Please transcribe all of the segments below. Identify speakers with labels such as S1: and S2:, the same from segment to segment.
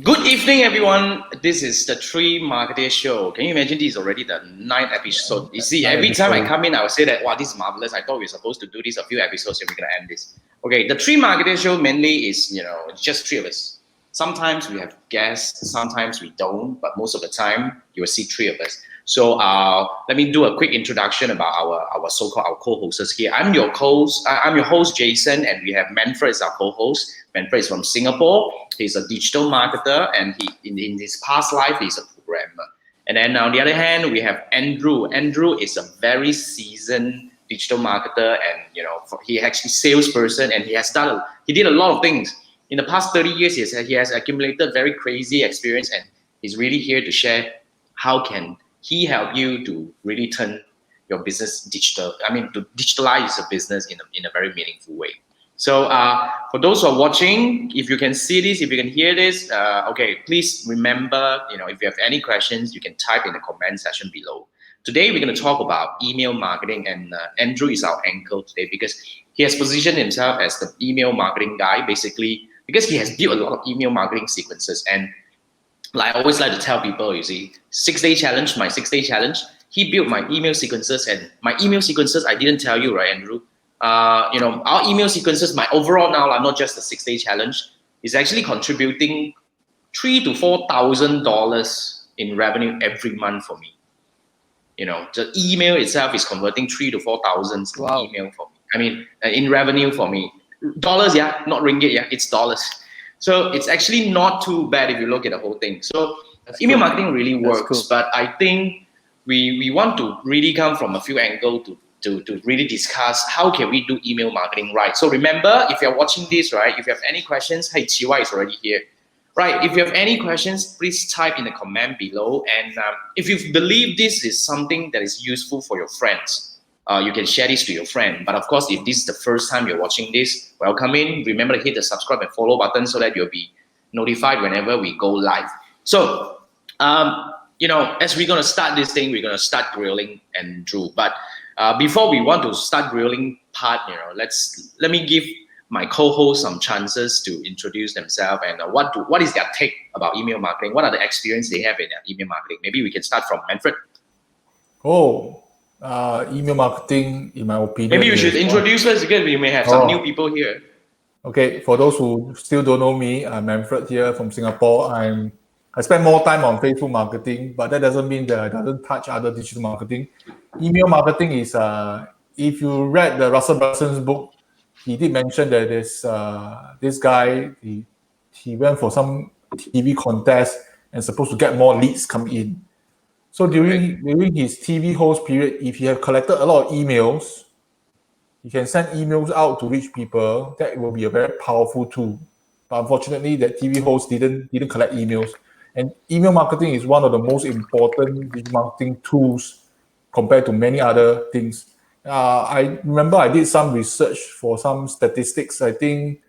S1: Good evening, everyone. This is the Three Marketeers Show. Can you imagine this is already the ninth episode? You see, every time I come in, I will say that, wow, this is marvelous. I thought we were supposed to do this a few episodes and we're going to end this. Okay, the Three Marketeers Show mainly is, it's just three of us. Sometimes we have guests, sometimes we don't, but most of the time you will see three of us. So let me do a quick introduction about our so-called our co-hosts here. I'm your host Jason, and we have Manfred as our co-host. Manfred is from Singapore. He's a digital marketer, and in his past life he's a programmer. And then on the other hand, we have Andrew. Andrew is a very seasoned digital marketer, and he actually salesperson, and he did a lot of things in the past 30 years. He has accumulated very crazy experience, and he's really here to share how can he help you to really turn your business digital. I mean, to digitalize your business in a very meaningful way. So for those who are watching, if you can see this, if you can hear this, okay, please remember, if you have any questions, you can type in the comment section below. Today, we're going to talk about email marketing, and Andrew is our anchor today because he has positioned himself as the email marketing guy, basically, because he has built a lot of email marketing sequences. And like I always like to tell people, you see, 6-day challenge, my 6-day challenge, he built my email sequences, and my email sequences, I didn't tell you, right, Andrew? Our email sequences, my overall now, not just the 6-day challenge, is actually contributing $3,000 to $4,000 in revenue every month for me. The email itself is converting $3,000 to $4,000 in email for me. I mean, in revenue for me. Dollars, yeah, not ringgit, yeah, it's dollars. So it's actually not too bad if you look at the whole thing. So email marketing really works, but I think we want to really come from a few angles to really discuss how can we do email marketing right. So remember, if you're watching this, right, if you have any questions, hey, Chiwa is already here. Right, if you have any questions, please type in the comment below. And if you believe this is something that is useful for your friends, you can share this to your friend. But of course, if this is the first time you're watching this, welcome in. Remember to hit the subscribe and follow button so that you'll be notified whenever we go live. So, as we're going to start this thing, we're going to start grilling Andrew. But before we want to start grilling part, let me give my co-host some chances to introduce themselves and what is their take about email marketing. What are the experience they have in email marketing? Maybe we can start from Manfred.
S2: Email marketing, in my opinion.
S1: Maybe you should introduce us because we may have some new people here.
S2: Okay, for those who still don't know me, I'm Manfred here from Singapore. I spend more time on Facebook marketing, but that doesn't mean that I doesn't touch other digital marketing. Email marketing is, if you read the Russell Brunson's book, he did mention that this guy, he went for some TV contest and supposed to get more leads come in. So during his TV host period, if he have collected a lot of emails, he can send emails out to reach people. That will be a very powerful tool. But unfortunately, that TV host didn't collect emails. And email marketing is one of the most important digital marketing tools compared to many other things. I remember I did some research for some statistics. I think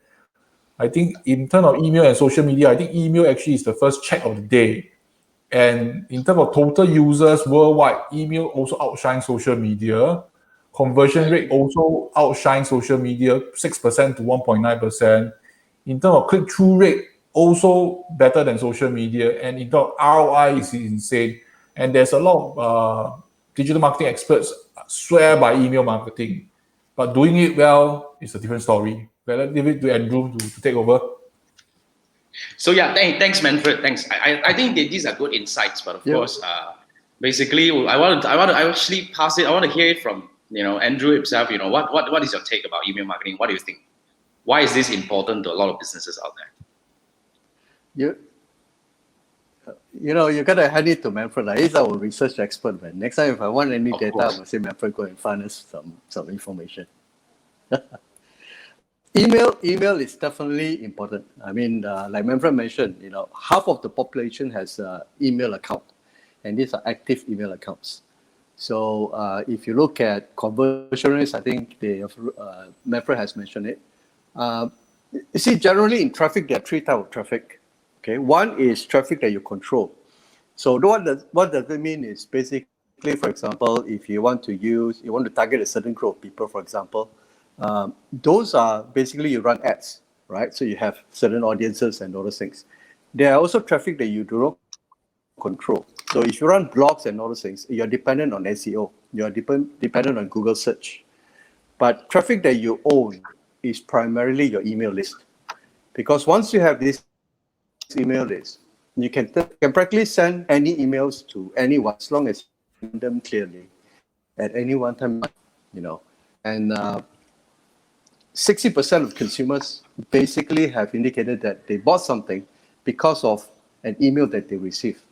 S2: in terms of email and social media, I think email actually is the first check of the day. And in terms of total users worldwide, email also outshines social media. Conversion rate also outshines social media, 6% to 1.9%. In terms of click-through rate, also better than social media. And in terms of ROI, is insane. And there's a lot of digital marketing experts swear by email marketing. But doing it well is a different story. Let's leave it to Andrew to take over.
S1: So yeah, thanks Manfred. Thanks. I think these are good insights, but of course, basically, I want to actually pass it. I want to hear it from Andrew himself. What is your take about email marketing? What do you think? Why is this important to a lot of businesses out there?
S3: You gotta hand it to Manfred. He's our research expert, man. Next time if I want any data, I'm gonna say Manfred, go and find us some information. Email is definitely important. I mean, like Manfred mentioned, half of the population has an email account, and these are active email accounts. So if you look at conversion rates, I think Manfred has mentioned it. You see, generally in traffic, there are three types of traffic. Okay, one is traffic that you control. So what does it mean is basically, for example, if you want to target a certain group of people, for example, those are basically you run ads, right? So you have certain audiences and all those things. there are also traffic that you do not control. So if you run blogs and all those things, you're dependent on SEO. You're dependent on Google search. But traffic that you own is primarily your email list. Because once you have this email list, you can practically send any emails to anyone as long as you send them clearly at any one time, And 60% of consumers basically have indicated that they bought something because of an email that they received.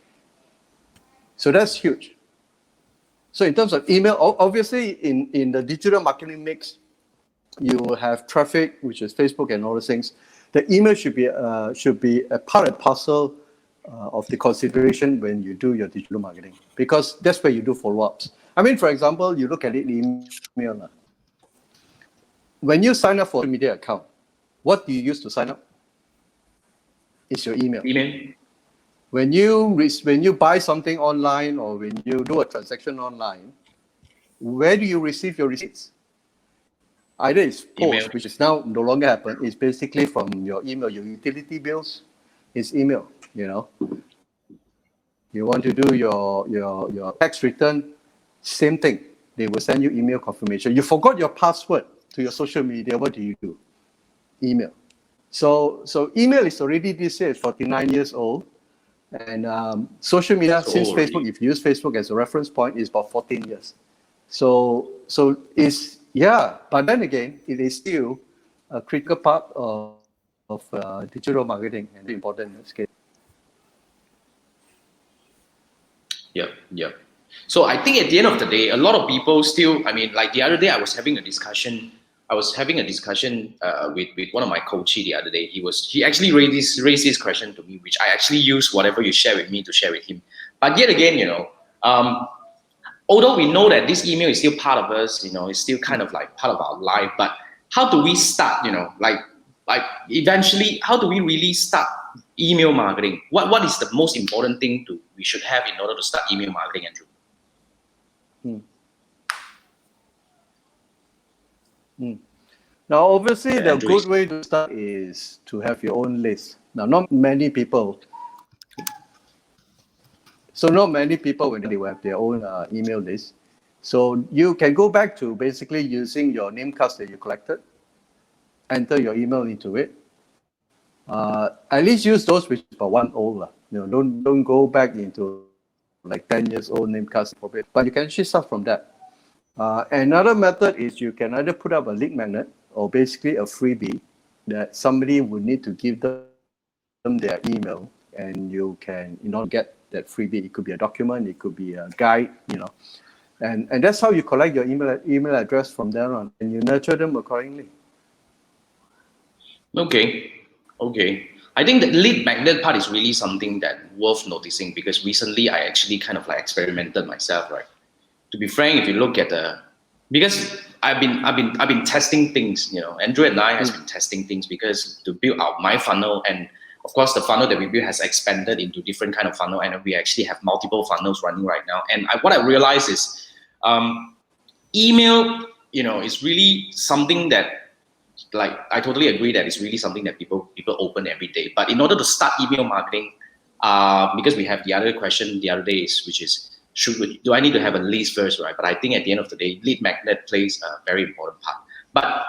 S3: So that's huge. So in terms of email, obviously in the digital marketing mix, you will have traffic, which is Facebook and all those things. The email should be a part and parcel of the consideration when you do your digital marketing, because that's where you do follow-ups. I mean, for example, you look at it in email. When you sign up for a social media account, what do you use to sign up? It's your email. When you buy something online or when you do a transaction online, where do you receive your receipts? Either it's post, which is now no longer happen. It's basically from your email, your utility bills. It's email. You want to do your tax return, same thing. They will send you email confirmation. You forgot your password to your social media. What do? Email. So email is already this year 49 years old. And social media, since Facebook, if you use Facebook as a reference point, is about 14 years. So it's, but then again, it is still a critical part of digital marketing and important in this case.
S1: Yep. So I think at the end of the day, a lot of people still, like the other day I was having a discussion with one of my coaches the other day. He actually raised this question to me, which I actually use whatever you share with me to share with him. But yet again, although we know that this email is still part of us, it's still kind of like part of our life. But how do we start? Like eventually, how do we really start email marketing? What is the most important thing we should have in order to start email marketing, Andrew?
S3: Now, obviously, the good way to start is to have your own list. Now, not many people when they have their own email list. So you can go back to basically using your name cards that you collected, enter your email into it. At least use those which are 1 old. Don't go back into like 10 years old name cards, but you can actually start from that. Another method is you can either put up a lead magnet or basically a freebie that somebody would need to give them their email, and you can get that freebie. It could be a document, it could be a guide, and that's how you collect your email address from there on, and you nurture them accordingly.
S1: Okay. I think the lead magnet part is really something that worth noticing, because recently I actually kind of like experimented myself, right? To be frank, if you look at because I've been testing things, Andrew and I has been testing things, because to build out my funnel, and of course the funnel that we built has expanded into different kind of funnel, and we actually have multiple funnels running right now. And what I realized is email, is really something that, like, I totally agree that it's really something that people open every day. But in order to start email marketing, because we have the other question the other day which is, do I need to have a list first, right? But I think at the end of the day, lead magnet plays a very important part. But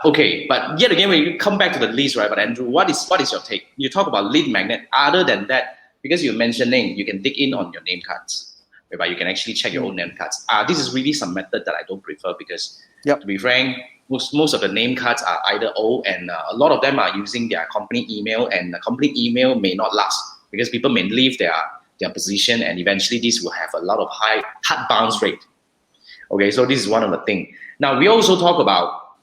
S1: yet again, when you come back to the list, right? But Andrew, what is your take? You talk about lead magnet. Other than that, because you're mentioning, you can dig in on your name cards, whereby you can actually check your own name cards. This is really some method that I don't prefer, because to be frank, most of the name cards are either old, and a lot of them are using their company email, and the company email may not last because people may leave their position, and eventually this will have a lot of hard bounce rate. Okay, so this is one of the things. Now we also talk about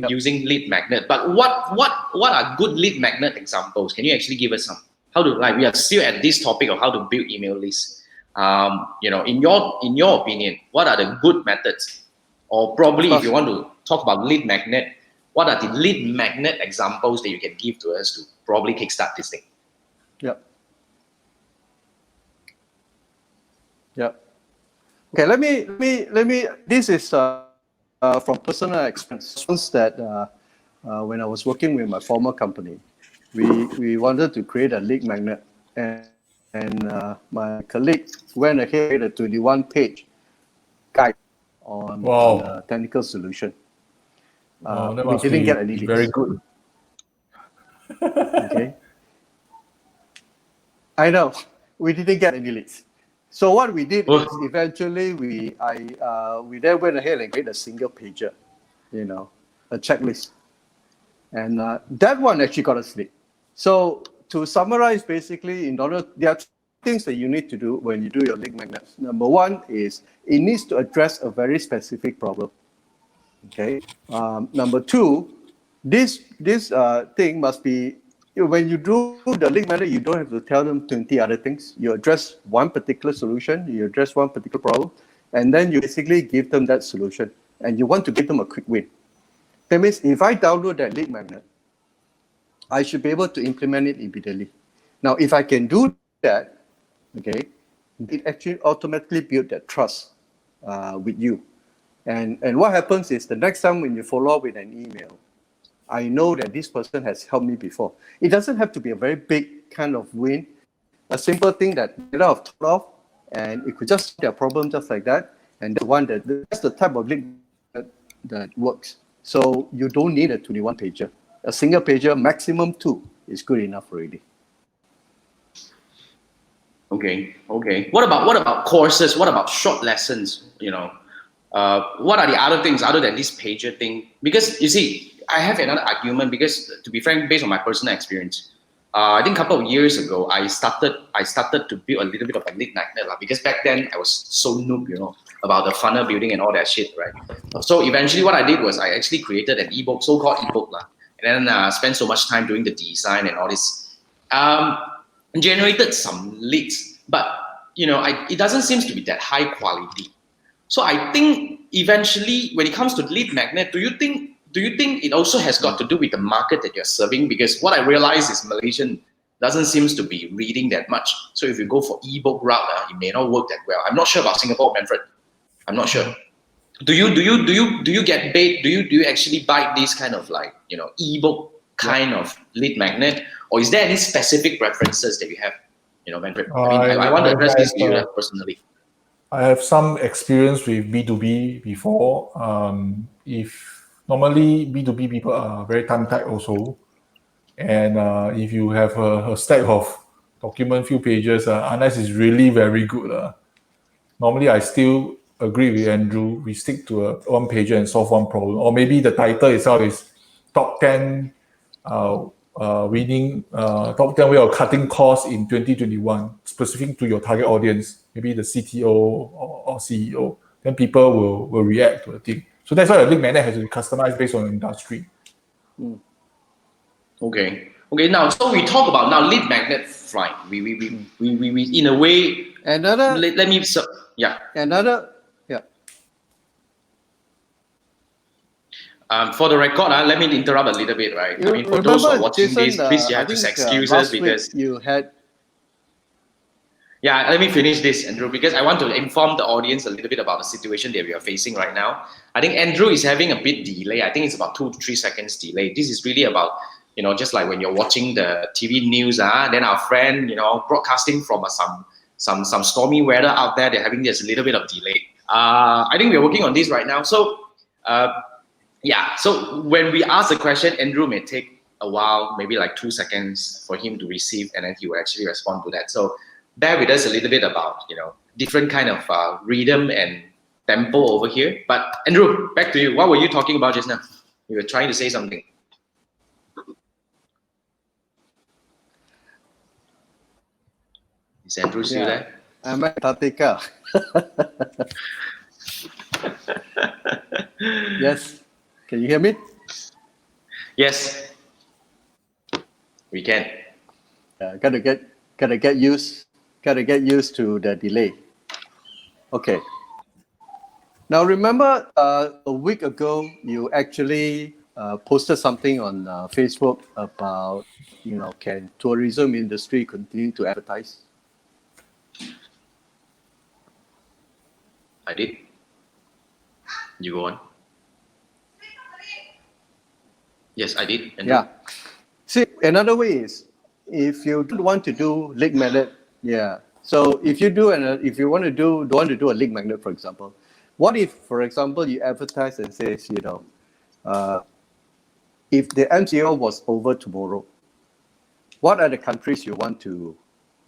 S1: using lead magnet, but what are good lead magnet examples? Can you actually give us some? We are still at this topic of how to build email lists. In your opinion, what are the good methods? Or probably if you want to talk about lead magnet, what are the lead magnet examples that you can give to us to probably kickstart this thing?
S3: Yeah. Okay, let me. This is from personal experience. That when I was working with my former company, we wanted to create a lead magnet, and my colleague went ahead with a 21-page guide on
S2: Wow.
S3: the technical solution.
S2: That
S3: We
S2: must
S3: didn't
S2: be
S3: get any leads.
S2: very good.
S3: Okay. I know. We didn't get any leads. So what we did is eventually we then went ahead and created a single pager, a checklist. And that one actually got us lead. So to summarize, basically, there are things that you need to do when you do your lead magnets. Number one is it needs to address a very specific problem. Okay. Number two, this thing must be, when you do the link magnet, you don't have to tell them 20 other things. You address one particular solution, you address one particular problem, and then you basically give them that solution. And you want to give them a quick win. That means if I download that lead magnet, I should be able to implement it immediately. Now, if I can do that, okay, it actually automatically builds that trust with you. And what happens is the next time when you follow up with an email, I know that this person has helped me before. It doesn't have to be a very big kind of win. A simple thing that they have thought of, and it could just solve their problem just like that. And that's the type of link that works. So you don't need a 21 pager. A single pager, maximum 2, is good enough already.
S1: Okay. What about courses? What about short lessons? What are the other things other than this pager thing? Because you see, I have another argument because, to be frank, based on my personal experience, I think a couple of years ago, I started to build a little bit of a lead magnet because back then I was so noob, about the funnel building and all that shit, right? So eventually, what I did was I actually created an ebook, so-called ebook, and then spent so much time doing the design and all this. Generated some leads, but it doesn't seem to be that high quality. So I think eventually, when it comes to lead magnet, do you think it also has got to do with the market that you're serving? Because what I realize is Malaysian doesn't seem to be reading that much. So if you go for ebook route, it may not work that well. I'm not sure about Singapore, Manfred. I'm not sure. Do you get paid? Do you actually buy this kind of ebook kind of lead magnet, or is there any specific preferences that you have? Manfred. I want to address this to you personally.
S2: I have some experience with B2B before. If normally B2B people are very time tight also, and if you have a stack of document, few pages, unless it's really very good. Normally, I still agree with Andrew. We stick to a one pager and solve one problem, or maybe the title itself is top 10 winning top 10 way of cutting costs in 2021, specific to your target audience, maybe the CTO or CEO. Then people will react to the thing. So that's why a lead magnet has to be customized based on the industry.
S1: Okay. Now, so we talk about now lead magnet, right? We in a way.
S3: Another.
S1: Let me. Yeah.
S3: Another. Yeah.
S1: For the record, let me interrupt a little bit, right? For those who are watching
S3: Jason,
S1: this, please you have to excuses because
S3: you had.
S1: Yeah, let me finish this, Andrew, because I want to inform the audience a little bit about the situation that we are facing right now. I think Andrew is having a bit delay. I think it's about 2 to 3 seconds delay. This is really about, just like when you're watching the TV news, then our friend, broadcasting from some stormy weather out there, they're having this little bit of delay. I think we're working on this right now. So, so when we ask the question, Andrew may take a while, maybe like 2 seconds for him to receive, and then he will actually respond to that. So bear with us a little bit about, different kind of rhythm and tempo over here. But Andrew, back to you. What were you talking about just now? You were trying to say something. Is Andrew still there?
S3: I'm at Tatika. Yes. Can you hear me?
S1: Yes. We can.
S3: Gotta get used to the delay. Okay. Now remember, a week ago you actually posted something on Facebook about can tourism industry continue to advertise?
S1: I did. You go on. Yes, I did.
S3: Yeah. See, another way is if you don't want to do link magnet, yeah. So if you do if you don't want to do a link magnet, for example, what if, for example, you advertise and says, if the MCO was over tomorrow, what are the countries you want to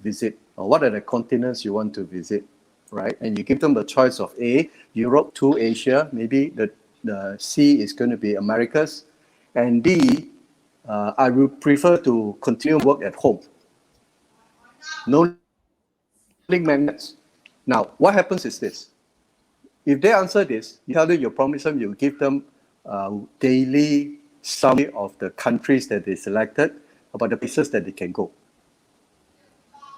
S3: visit, or what are the continents you want to visit, right? And you give them the choice of A, Europe, 2, Asia, maybe the C is going to be Americas, and D, I would prefer to continue work at home. No link magnets. Now, what happens is this. If they answer this, you tell them, you promise them, you give them daily summary of the countries that they selected, about the places that they can go.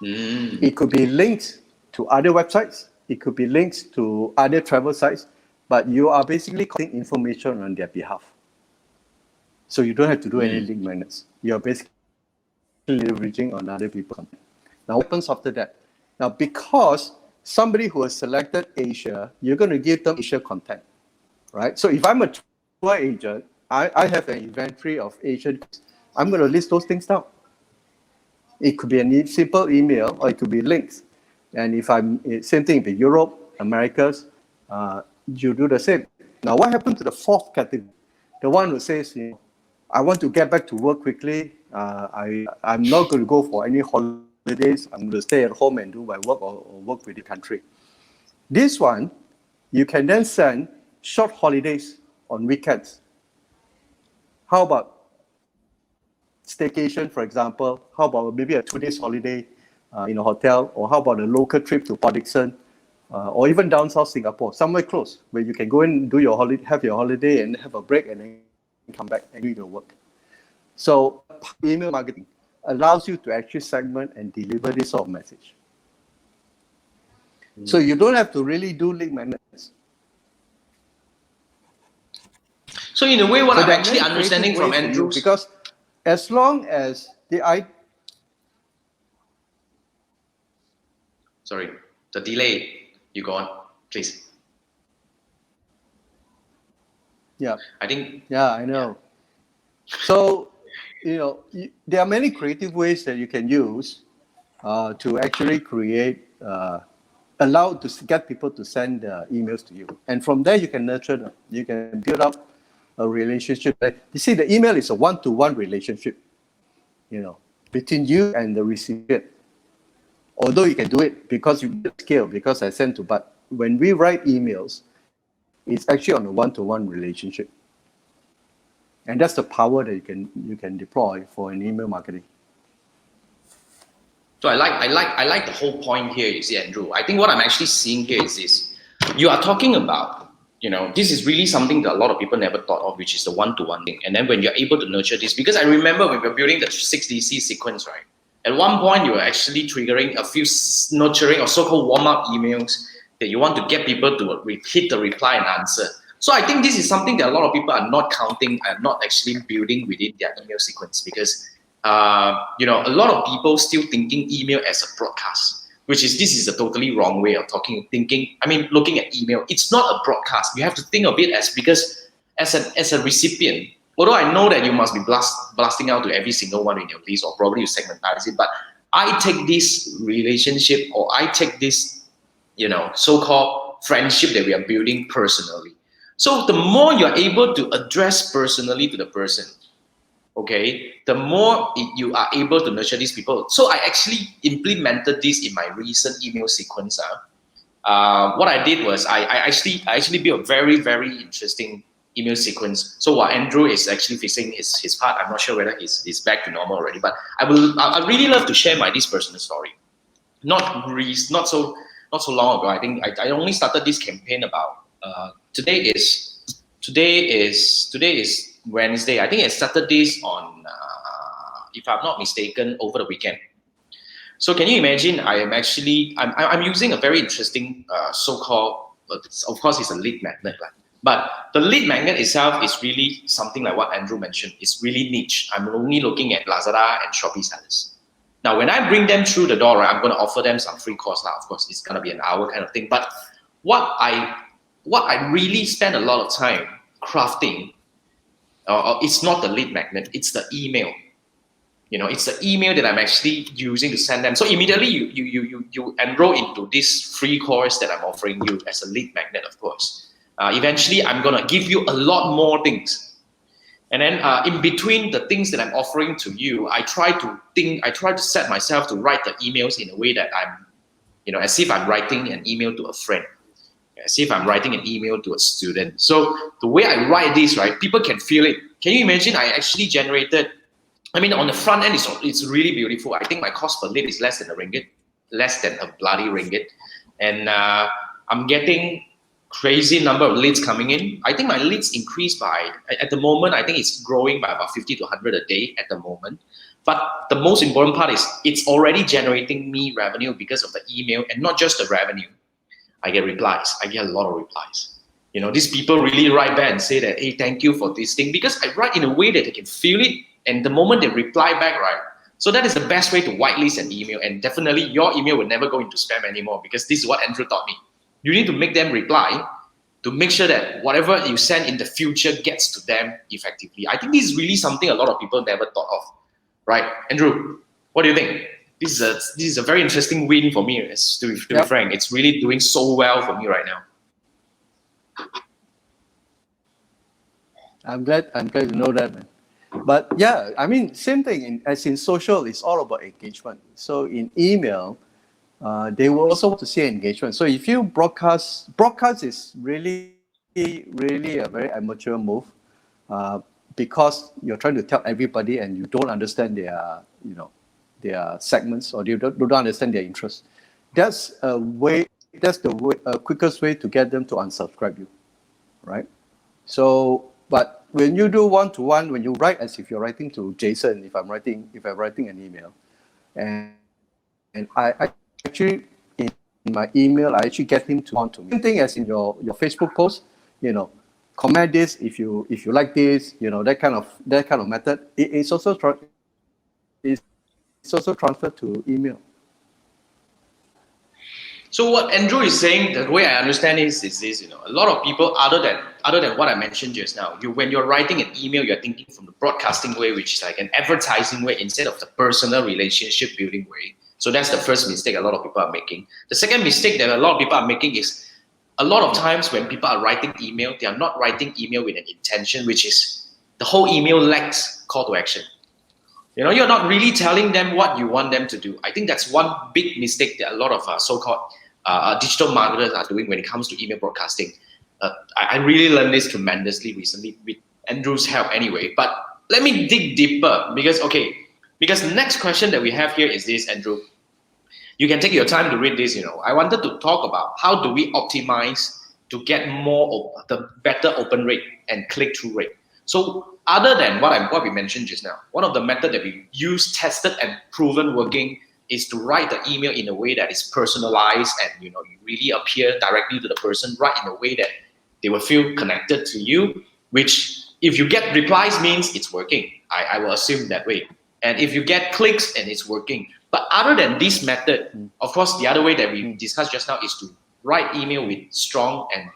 S3: It could be linked to other websites. It could be linked to other travel sites, but you are basically collecting information on their behalf. So you don't have to do any link magnets. You're basically leveraging on other people's content. Now, what happens after that? Now, because somebody who has selected Asia, you're going to give them Asia content, right? So if I'm a tour agent, I have an inventory of Asian. I'm going to list those things down. It could be a simple email, or it could be links. And if same thing with Europe, Americas, you do the same. Now, what happened to the fourth category? The one who says, I want to get back to work quickly. I'm not going to go for any holidays. I'm going to stay at home and do my work or work with the country. This one, you can then send short holidays on weekends. How about staycation, for example? How about maybe a 2 days holiday in a hotel? Or how about a local trip to Port Dickson? Or even down south Singapore, somewhere close, where you can go and do your have your holiday and have a break and then come back and do your work. So email marketing allows you to actually segment and deliver this sort of message. So you don't have to really do link magnets.
S1: So in a way, what I'm actually understanding from Andrew,
S3: because as long as
S1: sorry, the delay, you go on, please.
S3: Yeah.
S1: I think.
S3: Yeah, I know. So, there are many creative ways that you can use to actually create, to get people to send emails to you. And from there, you can nurture them. You can build up a relationship. You see, the email is a one-to-one relationship, between you and the recipient. Although you can do it because you scale, because I send to, but when we write emails, it's actually on a one-to-one relationship. And that's the power that you can deploy for an email marketing.
S1: So I like the whole point here, you see, Andrew. I think what I'm actually seeing here is this. You are talking about, this is really something that a lot of people never thought of, which is the one-to-one thing. And then when you're able to nurture this, because I remember when we were building the 6DC sequence, right? At one point, you were actually triggering a few nurturing or so-called warm-up emails that you want to get people to hit the reply and answer. So I think this is something that a lot of people are not counting and not actually building within their email sequence, because a lot of people still thinking email as a broadcast, this is a totally wrong way of looking at email. It's not a broadcast. You have to think of it because as a recipient, although I know that you must be blasting out to every single one in your list, or probably you segmentize it, but I take this relationship, or I take this, so-called friendship that we are building personally. So the more you're able to address personally to the person, okay, the more you are able to nurture these people. So I actually implemented this in my recent email sequence. What I did was I actually built a very, very interesting email sequence. So while Andrew is actually fixing his part, I'm not sure whether he's back to normal already, but I really love to share this personal story. Not so long ago. I think I only started this campaign about today is Wednesday. I think I started this on, if I'm not mistaken, over the weekend. So can you imagine? I'm using a very interesting so-called, of course, it's a lead magnet, but the lead magnet itself is really something like what Andrew mentioned. It's really niche. I'm only looking at Lazada and Shopee sellers. Now, when I bring them through the door, right, I'm going to offer them some free course. Of course, it's going to be an hour kind of thing. But what I really spend a lot of time crafting, it's not the lead magnet, it's the email. It's the email that I'm actually using to send them. So immediately you enroll into this free course that I'm offering you as a lead magnet, of course. Eventually, I'm gonna give you a lot more things. And then in between the things that I'm offering to you, I try to set myself to write the emails in a way that I'm, as if I'm writing an email to a friend, as if I'm writing an email to a student. So the way I write this, right, people can feel it. Can you imagine I actually generated, on the front end, it's really beautiful. I think my cost per lead is less than a bloody ringgit. And I'm getting crazy number of leads coming in. I think my leads increased by, at the moment, I think it's growing by about 50 to 100 a day at the moment. But the most important part is it's already generating me revenue because of the email, and not just the revenue. I get replies. I get a lot of replies. These people really write back and say that, hey, thank you for this thing, because I write in a way that they can feel it. And the moment they reply back, right? So that is the best way to whitelist an email. And definitely your email will never go into spam anymore, because this is what Andrew taught me. You need to make them reply to make sure that whatever you send in the future gets to them effectively. I think this is really something a lot of people never thought of, right? Andrew, what do you think? This is a very interesting win for me, to be frank. It's really doing so well for me right now.
S3: I'm glad to know that, man. But yeah, same thing. As in social, it's all about engagement. So in email, they will also want to see engagement. So if you broadcast is really a very amateur move, because you're trying to tell everybody and you don't understand their segments, or you don't understand their interests. That's the quickest way to get them to unsubscribe you, right? So, but when you do one-to-one, when you write as if you're writing to Jason, if I'm writing an email, and I actually, in my email, I actually get him to want to me. Same thing as in your Facebook post, comment this if you like this, that kind of method. It's also transferred to email.
S1: So what Andrew is saying, the way I understand is this, a lot of people, other than what I mentioned just now, when you're writing an email, you're thinking from the broadcasting way, which is like an advertising way, instead of the personal relationship building way. So that's the first mistake a lot of people are making. The second mistake that a lot of people are making is, a lot of times when people are writing email, they are not writing email with an intention, which is the whole email lacks call to action. You're not really telling them what you want them to do. I think that's one big mistake that a lot of so-called digital marketers are doing when it comes to email broadcasting. I really learned this tremendously recently with Andrew's help anyway. But let me dig deeper, because the next question that we have here is this, Andrew. You can take your time to read this. I wanted to talk about how do we optimize to get the better open rate and click-through rate. So other than what we mentioned just now, one of the methods that we use, tested and proven working, is to write the email in a way that is personalized, and you really appear directly to the person, write in a way that they will feel connected to you, which if you get replies means it's working. I will assume that way. And if you get clicks and it's working. But other than this method, of course, the other way that we discussed just now is to write email with strong and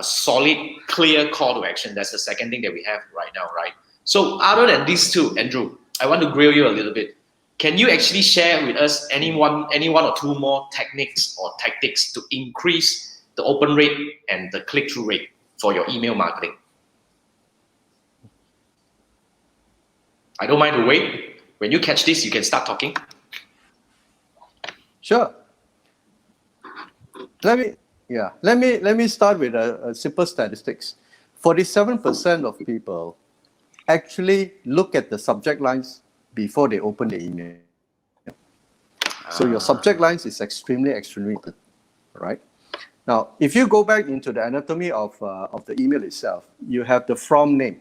S1: solid, clear call to action. That's the second thing that we have right now, right? So other than these two, Andrew, I want to grill you a little bit. Can you actually share with us any one or two more techniques or tactics to increase the open rate and the click-through rate for your email marketing? I don't mind to wait. When you catch this, you can start talking.
S3: Sure. Let me start with a simple statistics. 47% of people actually look at the subject lines before they open the email. So your subject lines is extremely important, right? Now, if you go back into the anatomy of the email itself, you have the from name,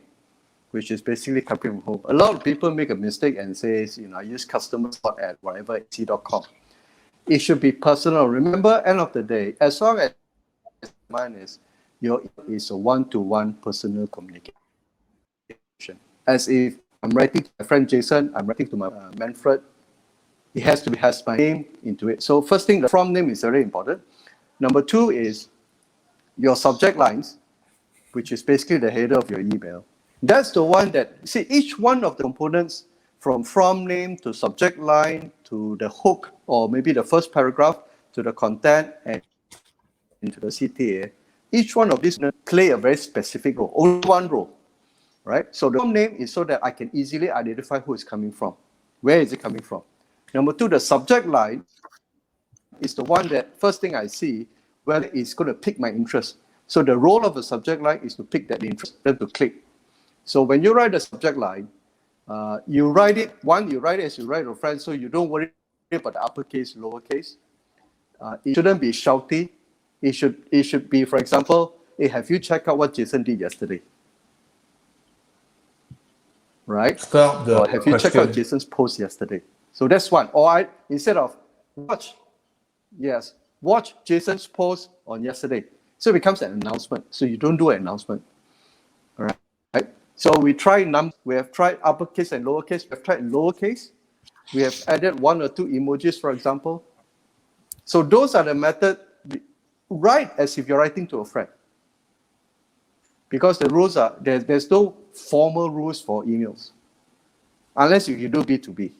S3: which is basically copying from home. A lot of people make a mistake and says, I use customer support at whatever.com. It should be personal. Remember, end of the day, as long as mine is a one-to-one personal communication. As if I'm writing to my friend Jason, I'm writing to my Manfred, it has my name into it. So first thing, the from name is very important. Number two is your subject lines, which is basically the header of your email. That's the one that, each one of the components from name to subject line to the hook, or maybe the first paragraph, to the content and into the CTA, each one of these play a very specific role, only one role, right? So the from name is so that I can easily identify who is coming from. Where is it coming from? Number two, the subject line is the one that first thing I see whether it's going to pick my interest. So the role of the subject line is to pick that interest, then to click. So when you write the subject line, you write it as you write to a friend, so you don't worry about the uppercase, lowercase. It shouldn't be shouty. It should be, for example, hey, have you checked out what Jason did yesterday? Right? Or have you checked out Jason's post yesterday? So that's one. Or instead of watch Jason's post on yesterday. So it becomes an announcement. So you don't do an announcement. All right? So we try we have tried uppercase and lowercase. We have tried lowercase. We have added 1 or 2 emojis, for example. So those are the method. Write as if you're writing to a friend. Because the rules are, there's no formal rules for emails. Unless you do B2B.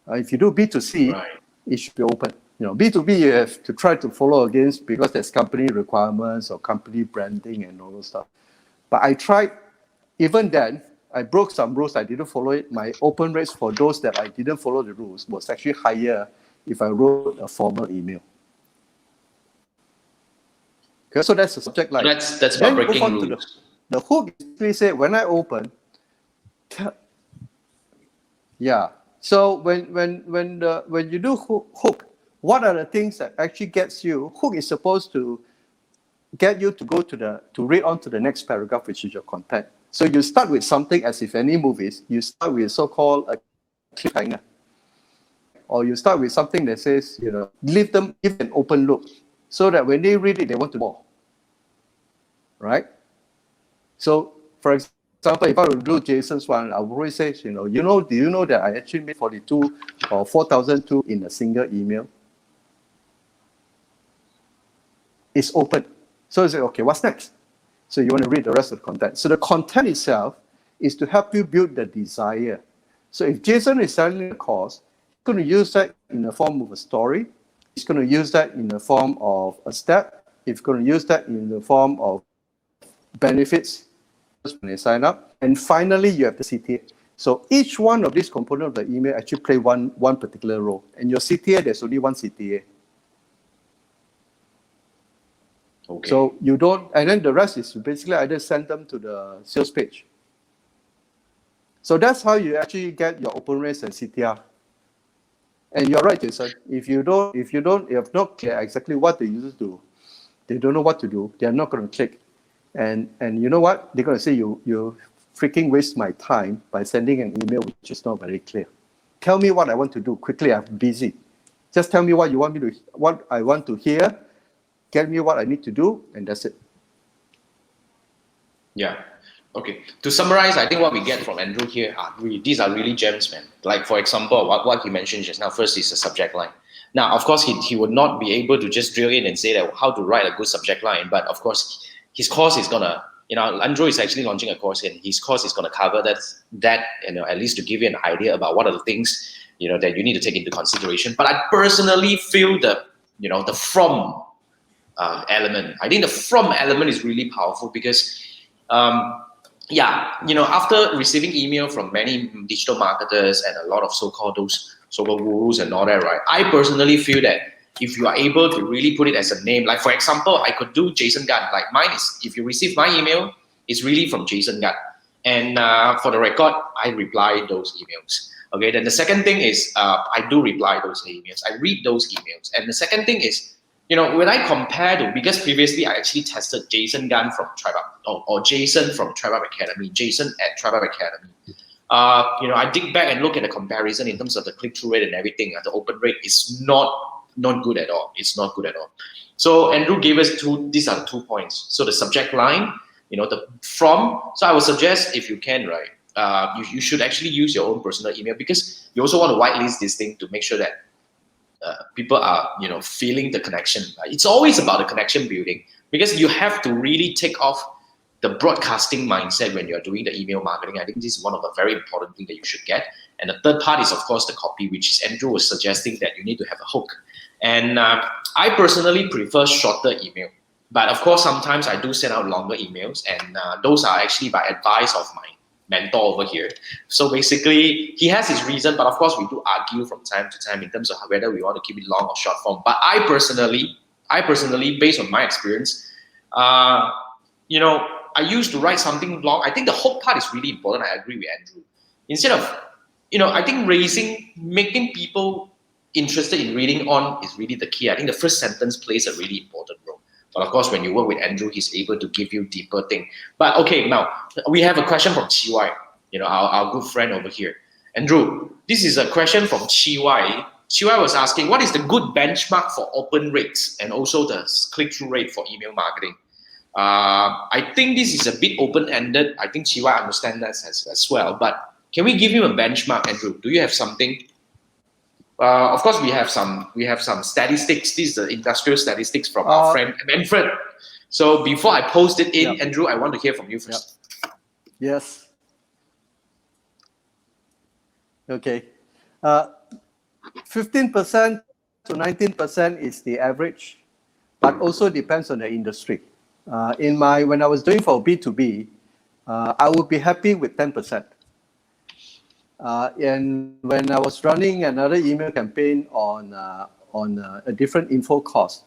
S3: If you do B2C, right, it should be open. B2B, you have to try to follow against because there's company requirements or company branding and all those stuff. But I tried, even then, I broke some rules. I didn't follow it. My open rates for those that I didn't follow the rules was actually higher if I wrote a formal email. Okay, so that's the subject line.
S1: That's about breaking rules.
S3: The hook basically say when I open, So when you do hook, what are the things that actually gets you? Hook is supposed to get you to go to read on to the next paragraph, which is your content. So you start with something, as if any movies, you start with so-called a cliffhanger, or you start with something that says, give an open loop, so that when they read it, they want to know more. Right? So, for example, if I would do Jason's one, I would always say, do you know that I actually made 42 or 4,002 in a single email? It's open. So it's like, okay, what's next? So you want to read the rest of the content. So the content itself is to help you build the desire. So if Jason is selling a course, he's going to use that in the form of a story. He's going to use that in the form of a step. He's going to use that in the form of benefits when they sign up. And finally, you have the CTA. So each one of these components of the email actually play one particular role. And your CTA, there's only one CTA.
S1: Okay.
S3: So you don't, and then the rest is basically either send them to the sales page. So that's how you actually get your open rates and CTR. And you're right, Jason. If you have not clear exactly what the users do, they don't know what to do. They are not going to click. And you know what? They're going to say you freaking waste my time by sending an email which is not very clear. Tell me what I want to do quickly. I'm busy. Just tell me what I want to hear. Tell me what I need to do, and that's it.
S1: Yeah. Okay. To summarize, I think what we get from Andrew here these are really gems, man. Like, for example, what he mentioned just now. First is the subject line. Now, of course, he would not be able to just drill in and say that how to write a good subject line. But of course, his course is gonna, Andrew is actually launching a course, and his course is gonna cover that, at least to give you an idea about what are the things, that you need to take into consideration. But I personally feel the from element. I think the from element is really powerful because, after receiving email from many digital marketers and a lot of so-called gurus and all that, right? I personally feel that if you are able to really put it as a name, like for example, I could do Jason Gunn. Like mine is, if you receive my email, it's really from Jason Gunn. And for the record, I reply those emails. Okay, then the second thing is I do reply those emails. I read those emails. And the second thing is, when I compare to, because previously I actually tested Jason Gunn from TribeUp or Jason from TribeUp Academy, Jason at TribeUp Academy. I dig back and look at the comparison in terms of the click-through rate and everything. The open rate is not good at all. It's not good at all. So Andrew gave us these are the 2 points. So the subject line, the from. So I would suggest, if you can, right, you should actually use your own personal email, because you also want to whitelist this thing to make sure that people are, feeling the connection. Right? It's always about the connection building, because you have to really take off the broadcasting mindset when you're doing the email marketing. I think this is one of the very important things that you should get. And the third part is, of course, the copy, which is Andrew was suggesting that you need to have a hook. And I personally prefer shorter email. But of course, sometimes I do send out longer emails, and those are actually by advice of my mentor over here. So basically, he has his reason, but of course, we do argue from time to time in terms of whether we want to keep it long or short form. But I personally, based on my experience, I used to write something long. I think the hook part is really important. I agree with Andrew. Instead of, I think making people interested in reading on is really the key. I think the first sentence plays a really important role. But of course, when you work with Andrew, he's able to give you deeper thing. But okay, now we have a question from Chi Wai, our good friend over here. Andrew, this is a question from Chi Wai. Chi Wai was asking, what is the good benchmark for open rates and also the click-through rate for email marketing? I think this is a bit open-ended. I think Chi Wai understands that as well. But can we give him a benchmark, Andrew? Do you have something? Of course, we have some statistics. These are the industrial statistics from our friend Manfred. So before I post it in, Andrew, I want to hear from you first.
S3: Yes. Okay. 15% to 19% is the average, but also depends on the industry. When I was doing for B2B, I would be happy with 10%. And when I was running another email campaign on a different info course,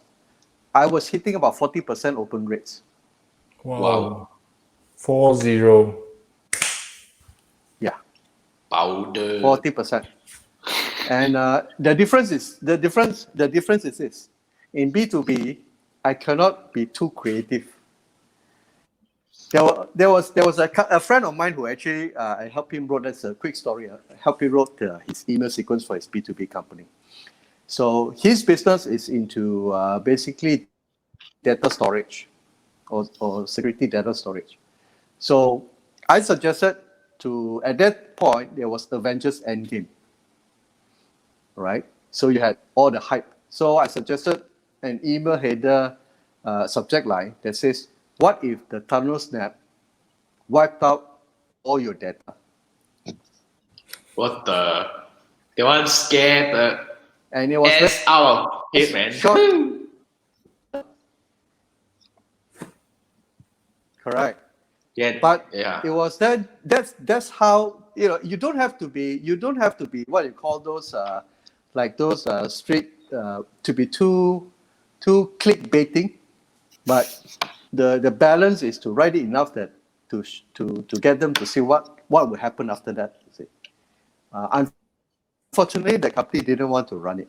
S3: I was hitting about 40% open rates.
S2: Wow. 40.
S3: Yeah.
S1: Powder.
S3: 40%. And the difference is this. In B2B, I cannot be too creative. There was a friend of mine who actually I helped him wrote. That's a quick story. I helped him wrote his email sequence for his B2B company. So his business is into basically data storage or security data storage. So I suggested at that point there was Avengers Endgame, right? So you had all the hype. So I suggested an email header subject line that says, what if the tunnel snap wiped out all your data?
S1: What the? They want to scare the
S3: and it was
S1: ass out of it, man.
S3: Correct.
S1: Yeah,
S3: but
S1: yeah.
S3: it was that's how you don't have to be what you call those street to be too clickbaiting, but the balance is to write it enough that to get them to see what will happen after that. You see. Unfortunately, the company didn't want to run it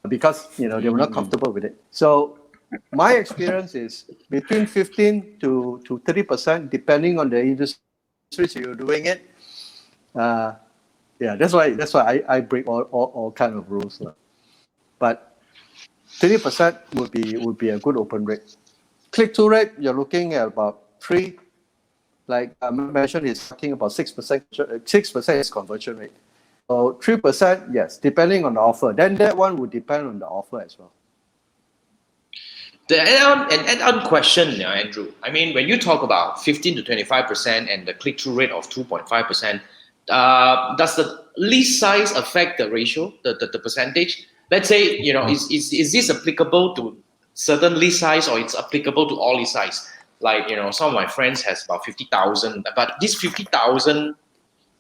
S3: because they were not comfortable with it. So my experience is between 15 to 30%, depending on the industries you're doing it. That's why I break all kind of rules. But 30% would be a good open rate. Click-through rate, you're looking at about 3. Like I mentioned, he's talking about 6%. 6% is conversion rate. So 3%, yes, depending on the offer. Then that one would depend on the offer as well.
S1: The add-on question, Andrew. I mean, when you talk about 15 to 25% and the click-through rate of 2.5%, does the list size affect the ratio, the percentage? Let's say, is this applicable to certain list size or it's applicable to all list size? Like, some of my friends has about 50,000, but this 50,000,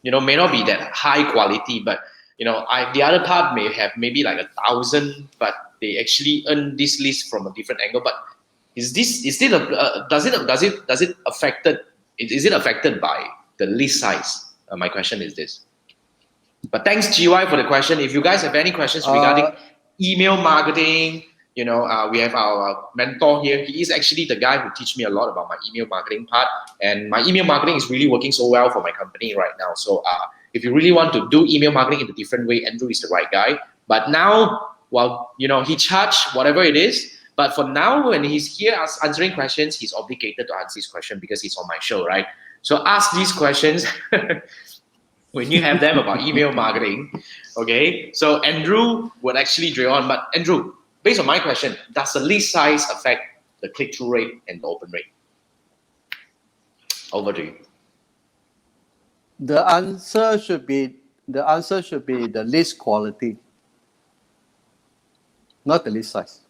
S1: may not be that high quality, but the other part may have maybe like 1,000, but they actually earn this list from a different angle. But is it affected by the list size? My question is this. But thanks GY for the question. If you guys have any questions regarding email marketing, we have our mentor here. He is actually the guy who teach me a lot about my email marketing part, and my email marketing is really working so well for my company right now. So if you really want to do email marketing in a different way, Andrew is the right guy. But now, he charge whatever it is. But for now, when he's here answering questions, he's obligated to answer this question because he's on my show, right? So ask these questions when you have them about email marketing. Okay. So Andrew would actually drill on. But Andrew, based on my question, does the list size affect the click-through rate and the open rate? Over to you.
S3: The answer should be the list quality, not the list size.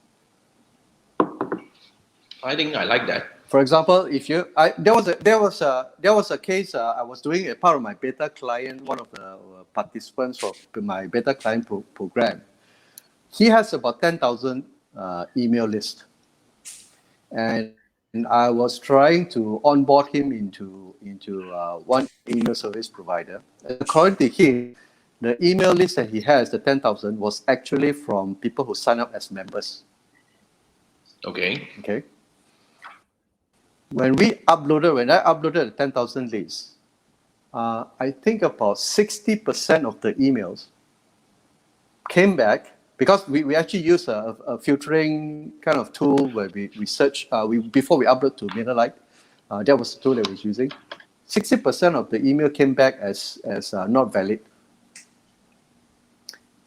S1: I think I like that.
S3: For example, if you, there was a case I was doing a part of my beta client, one of the participants for my beta client program. He has about 10,000 email list, and I was trying to onboard him into one email service provider. According to him, the email list that he has, the 10,000, was actually from people who sign up as members.
S1: Okay.
S3: Okay. When I uploaded the 10,000 list, I think about 60% of the emails came back because we actually use a filtering kind of tool where we search, before we upload to MailerLite, that was the tool that we was using. 60% of the email came back as not valid.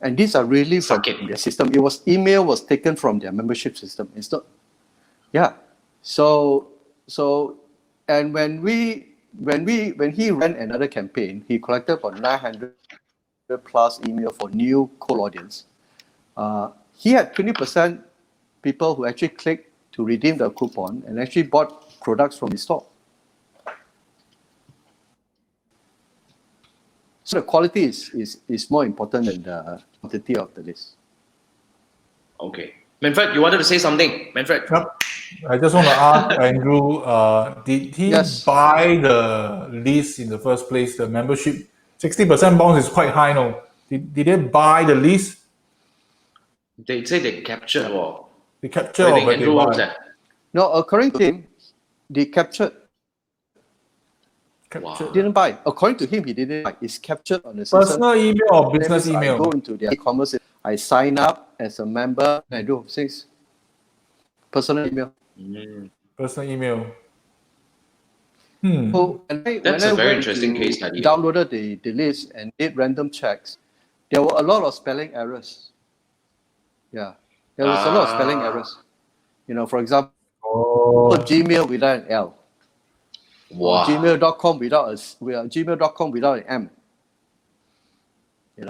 S3: And these are really from their system. Email was taken from their membership system. It's not, yeah. So and when he ran another campaign, he collected about 900 plus email for new cold audience. He had 20% people who actually clicked to redeem the coupon and actually bought products from his store. So the quality is more important than the quantity of the list.
S1: Okay. Manfred, you wanted to say something? Manfred?
S2: Yep. I just want to ask Andrew, did he buy the list in the first place, the membership? 60% bounce is quite high, no? Did they buy the list?
S1: They say they captured.
S2: They captured or but
S1: Andrew,
S2: they
S1: what
S2: buy?
S1: was that?
S3: No, according to him, they captured.
S2: Captured.
S3: Didn't buy. According to him, he didn't buy. It's captured on the system.
S2: Personal email or business email?
S3: I go into their e-commerce. I sign up as a member. I do 6 personal email.
S2: Personal email.
S3: So
S1: That's a very interesting case study.
S3: Downloaded the list and did random checks. There were a lot of spelling errors. Yeah, there was a lot of spelling errors. For example, Gmail without an L.
S1: Wow.
S3: Gmail.com without an M.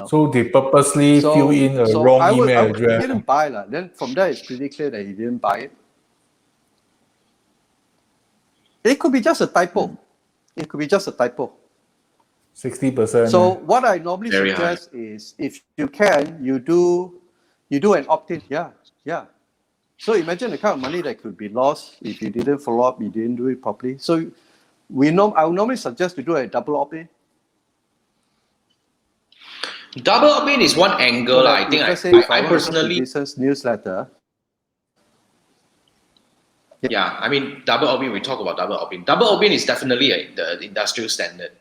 S2: So they purposely fill in a wrong email address.
S3: He didn't buy that. Then from there, it's pretty clear that he didn't buy it. It could be just a typo.
S2: 60%.
S3: So what I normally suggest is, if you can, you do an opt-in. Yeah. So imagine the kind of money that could be lost if you didn't follow up, you didn't do it properly. So I would normally suggest to do a double opt-in.
S1: Double opt-in is one angle.
S3: So
S1: I think I personally.
S3: Business newsletter.
S1: Yeah, I mean, double opt-in, we talk about double opt-in. Double opt-in is definitely the industrial standard.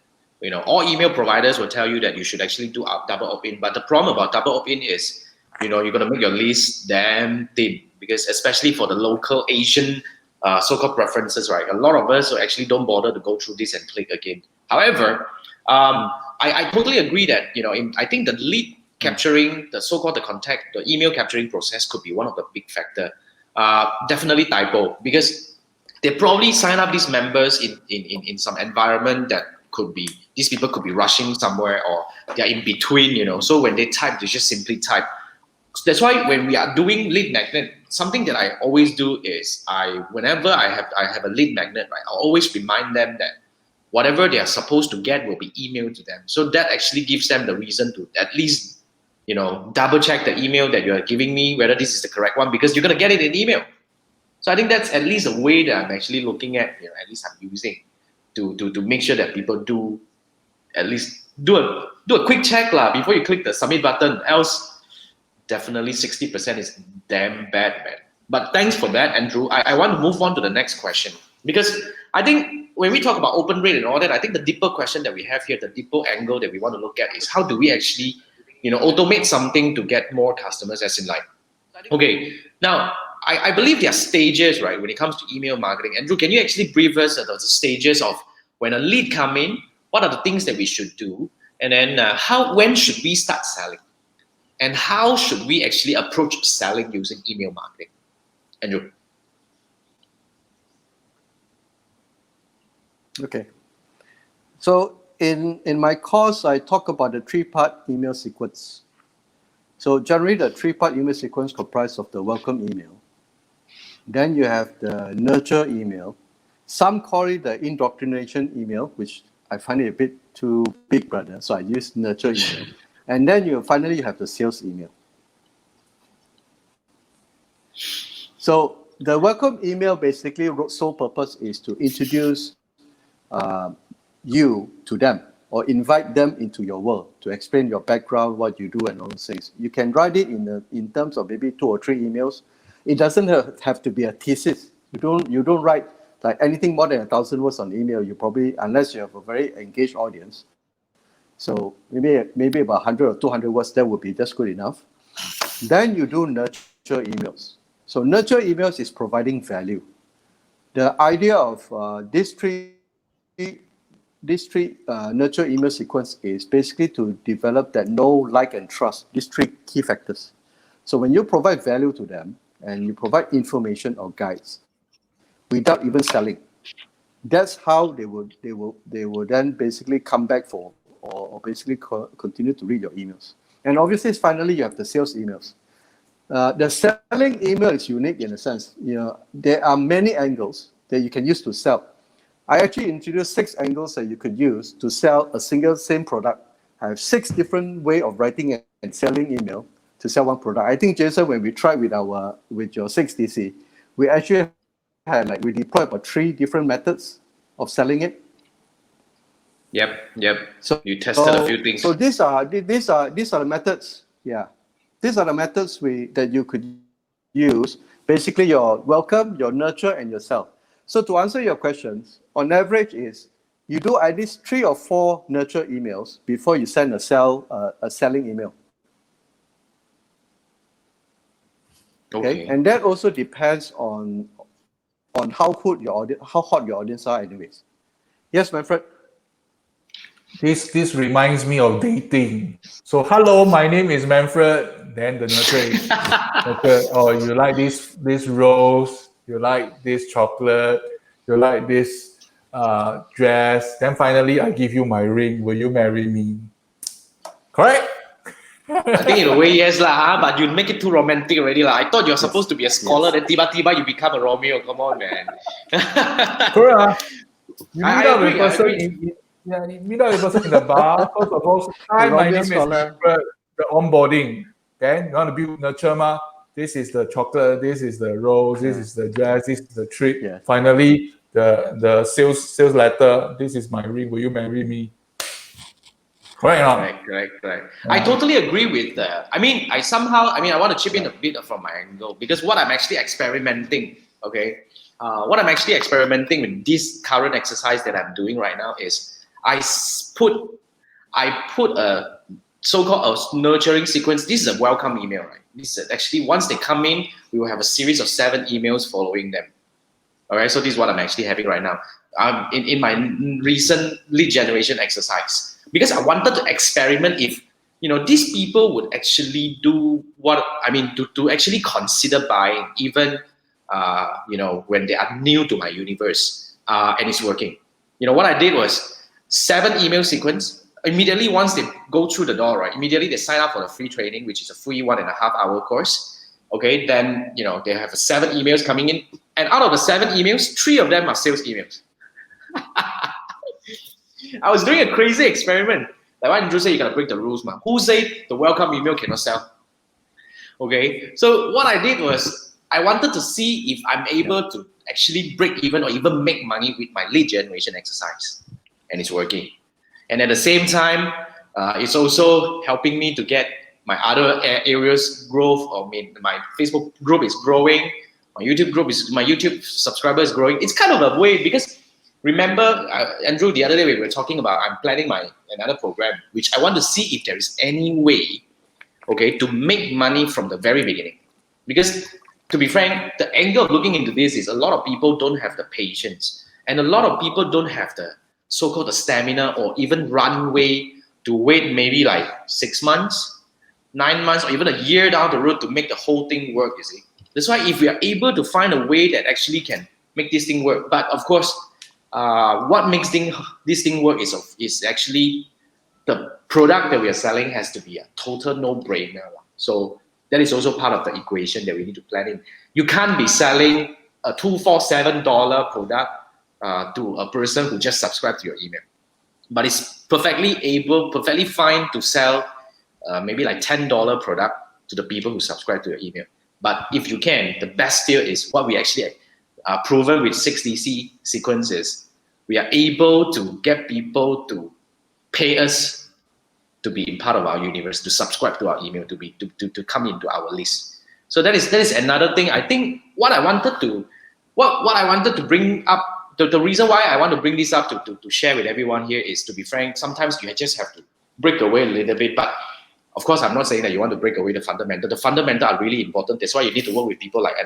S1: All email providers will tell you that you should actually do double opt-in. But the problem about double opt-in is, you're going to make your list damn thin, because especially for the local Asian so-called preferences, right? A lot of us actually don't bother to go through this and click again. However, I totally agree that, I think the lead capturing, the so-called the email capturing process could be one of the big factor. Definitely typo, because they probably sign up these members in some environment that could be, these people could be rushing somewhere, or they're in between, so when they type, they just simply type. That's why when we are doing lead magnet, something that I always do is, whenever I have a lead magnet, right, I'll always remind them that whatever they are supposed to get will be emailed to them. So that actually gives them the reason to at least, double check the email that you're giving me, whether this is the correct one, because you're going to get it in email. So I think that's at least a way that I'm actually looking at, at least I'm using to make sure that people do at least do a quick check before you click the submit button. Else, definitely 60% is damn bad, man. But thanks for that, Andrew. I want to move on to the next question, because I think when we talk about open rate and all that, I think the deeper question that we have here, the deeper angle that we want to look at is, how do we actually, automate something to get more customers, as in okay, now I believe there are stages, right, when it comes to email marketing. Andrew, can you actually brief us the stages of when a lead come in, what are the things that we should do, and then when should we start selling? And how should we actually approach selling using email marketing? Andrew?
S3: Okay. So in my course, I talk about the 3-part email sequence. So generally, the 3-part email sequence comprises of the welcome email. Then you have the nurture email. Some call it the indoctrination email, which I find it a bit too big, brother. So I use nurture email. And then you have the sales email. So the welcome email basically sole purpose is to introduce you to them or invite them into your world to explain your background, what you do, and all those things. You can write it in terms of maybe 2 or 3 emails. It doesn't have to be a thesis. You don't write like anything more than 1,000 words on email. You probably, unless you have a very engaged audience. So maybe about 100 or 200 words, that would be just good enough. Then you do nurture emails. So nurture emails is providing value. The idea of these three nurture email sequence is basically to develop that know, like, and trust, these 3 key factors. So when you provide value to them and you provide information or guides without even selling, that's how they will then basically come back for or basically continue to read your emails. And obviously, finally, you have the sales emails. The selling email is unique in a sense. There are many angles that you can use to sell. I actually introduced 6 angles that you could use to sell a single same product. I have 6 different ways of writing and selling email to sell one product. I think, Jason, when we tried with your 6DC, we actually had we deployed about 3 different methods of selling it.
S1: Yep.
S3: So
S1: you tested a few things.
S3: So these are the methods. Yeah, these are the methods that you could use. Basically, your welcome, your nurture, and your sell. So to answer your questions, on average is you do at least 3 or 4 nurture emails before you send a selling email. Okay, and that also depends on how hot your audience are, anyways. Yes, Manfred.
S2: This reminds me of dating. So hello, my name is Manfred. Then the nurture is nurture. Oh, you like this rose? You like this chocolate? You like this dress? Then finally, I give you my ring. Will you marry me? Correct.
S1: I think in a way, yes, but you make it too romantic already. I thought you're supposed to be a scholar, then tiba-tiba you become a Romeo. Come on, man.
S2: Correct. You meet up with
S1: I
S2: person
S1: agree.
S2: you meet up with person in the bar. First of all, hi, my name is Manfred. The onboarding. Then you want to build nurture, ma. This is the chocolate. This is the rose. This is the dress. This is the treat.
S3: Yeah.
S2: Finally, the sales letter. This is my ring. Will you marry me? Correct.
S1: I totally agree with that. I want to chip in a bit from my angle because what I'm actually experimenting, okay, what I'm actually experimenting with this current exercise that I'm doing right now is I put a so-called a nurturing sequence. This is a welcome email, right? This is actually once they come in, we will have a series of 7 emails following them. All right, so this is what I'm actually having right now. In my recent lead generation exercise. Because I wanted to experiment if these people would actually do to actually consider buying even when they are new to my universe and it's working. What I did was 7 email sequence. Immediately once they go through the door, right? Immediately they sign up for the free training, which is a free 1.5 hour course. Okay, then they have 7 emails coming in, and out of the 7 emails, 3 of them are sales emails. I was doing a crazy experiment. Like why Andrew say you gotta break the rules, man? Who say the welcome email cannot sell? Okay, so what I did was I wanted to see if I'm able to actually break even or even make money with my lead generation exercise, and it's working. And at the same time, it's also helping me to get my other areas growth. My Facebook group is growing. My YouTube subscriber is growing. It's kind of a way because. Remember, Andrew, the other day we were talking about I'm planning another program, which I want to see if there is any way, okay, to make money from the very beginning. Because to be frank, the angle of looking into this is a lot of people don't have the patience, and a lot of people don't have the so-called the stamina or even runway to wait maybe like 6 months, 9 months, or even a year down the road to make the whole thing work. You see, that's why if we are able to find a way that actually can make this thing work, but of course. what makes this thing work is actually the product that we are selling has to be a total no-brainer. So that is also part of the equation that we need to plan in. You can't be selling a $247 product to a person who just subscribed to your email. But it's perfectly fine to sell maybe like $10 product to the people who subscribe to your email. But if you can, the best deal is what we actually proven with 6DC sequences. We are able to get people to pay us to be part of our universe, to subscribe to our email, to come into our list. So that is another thing. I think what I wanted to bring up, the reason why I want to bring this up to share with everyone here is, to be frank, sometimes you just have to break away a little bit. But of course, I'm not saying that you want to break away the fundamental. The fundamental are really important. That's why you need to work with people like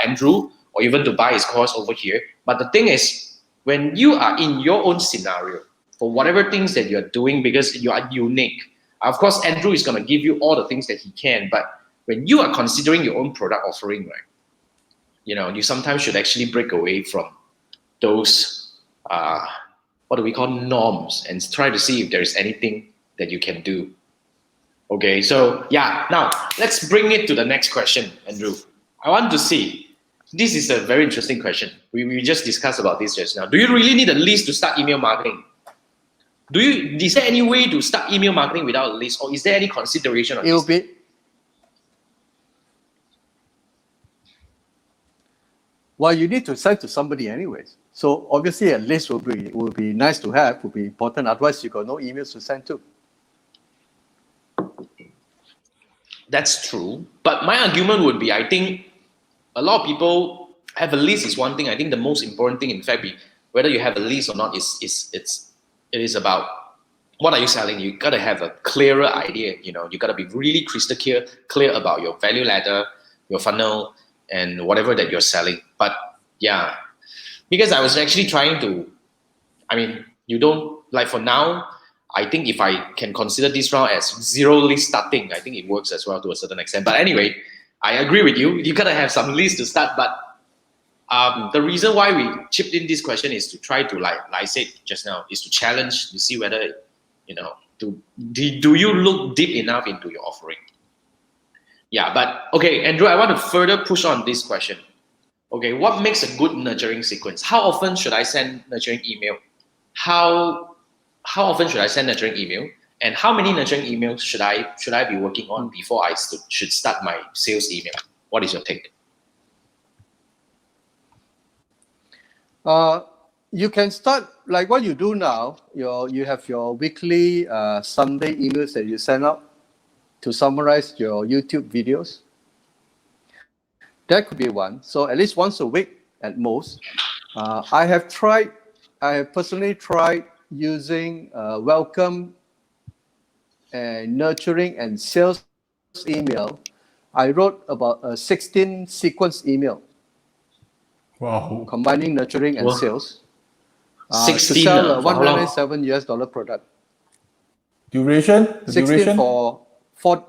S1: Andrew, or even to buy his course over here. But the thing is, when you are in your own scenario, for whatever things that you're doing, because you are unique, of course, Andrew is going to give you all the things that he can. But when you are considering your own product offering, right, you sometimes should actually break away from those, what do we call, norms, and try to see if there is anything that you can do. Okay, so yeah, now let's bring it to the next question, Andrew. I want to see, this is a very interesting question. We just discussed about this just now. Do you really need a list to start email marketing? Is there any way to start email marketing without a list, or is there any consideration on this?
S3: Well, you need to send to somebody anyways. So obviously a list will be nice to have, will be important. Otherwise, you got no emails to send to.
S1: That's true. But my argument would be, I think a lot of people have a list is one thing. I think the most important thing, in fact, whether you have a list or not, it is about what are you selling. You gotta have a clearer idea. You gotta be really crystal clear about your value ladder, your funnel, and whatever that you're selling. But yeah, because I was actually trying to, you don't, like, for now, I think if I can consider this round as zero list starting, I think it works as well to a certain extent. But anyway, I agree with you. You gotta have some list to start. But the reason why we chipped in this question is to try to, like I said just now, is to challenge, to see whether, do you look deep enough into your offering? Yeah, but okay, Andrew, I want to further push on this question. Okay, what makes a good nurturing sequence? How often should I send nurturing email? How often should I send nurturing email? And how many nurturing emails should I be working on before I should start my sales email? What is your take?
S3: You can start like what you do now. You have your weekly Sunday emails that you send out to summarize your YouTube videos. That could be one. So at least once a week at most. I have personally tried using welcome and nurturing and sales email. I wrote about a 16 sequence email.
S2: Wow.
S3: Combining nurturing and sales.
S1: 16
S3: to sell a $197 product.
S2: Duration?
S3: 16
S2: duration?
S3: for 4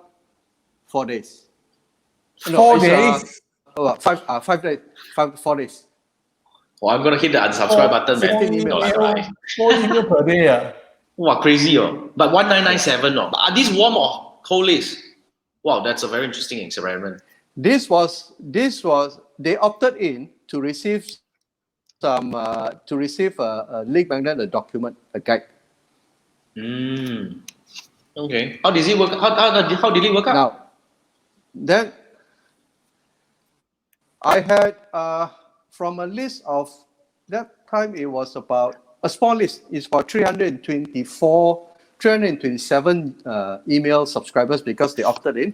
S3: days.
S2: 4 days?
S3: 5 days. 4 days.
S1: Oh, I'm gonna hit the unsubscribe button, man.
S3: 16 emails.
S2: 4 email per day.
S1: Wow, crazy, But 1997, But are these warm or cold lists? Wow, that's a very interesting experiment.
S3: This was they opted in to receive a lead magnet, a document, a guide.
S1: Okay. How did it work? How did it work out?
S3: Now, then I had from a list of that time, it was about a small list. It's about 327 email subscribers because they opted in.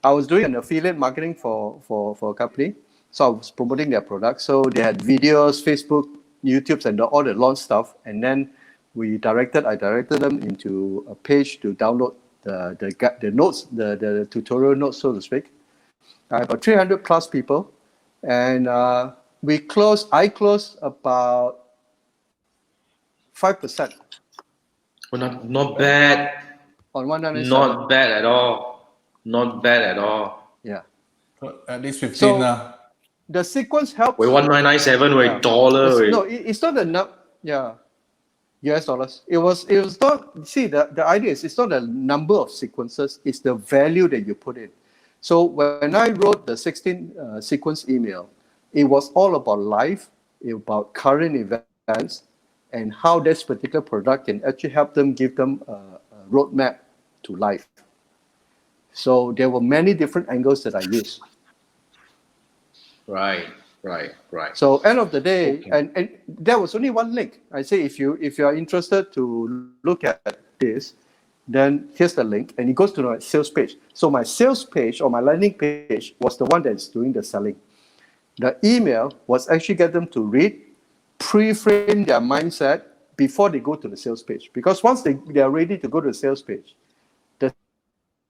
S3: I was doing an affiliate marketing for a company, so I was promoting their product. So they had videos, Facebook, YouTube's, and all the launch stuff. And then I directed them into a page to download the notes, the tutorial notes, so to speak. About 300 plus people, and I closed about 5%.
S1: Well, not bad.
S3: On 197.
S1: Not bad at all. Not bad at all.
S3: Yeah.
S2: At least 15.
S3: So, the sequence helps.
S1: Wait, 1997, wait, dollar, wait.
S3: No, it's not US dollars. It was not. See, the idea is it's not the number of sequences; it's the value that you put in. So when I wrote the 16 sequence email, it was all about life, about current events, and how this particular product can actually help them, give them a roadmap to life. So there were many different angles that I used.
S1: Right.
S3: So end of the day, and there was only one link. I say if you are interested to look at this, then here's the link, and it goes to my sales page. So my sales page or my landing page was the one that's doing the selling. The email was actually get them to read, pre-frame their mindset before they go to the sales page. Because once they are ready to go to the sales page, the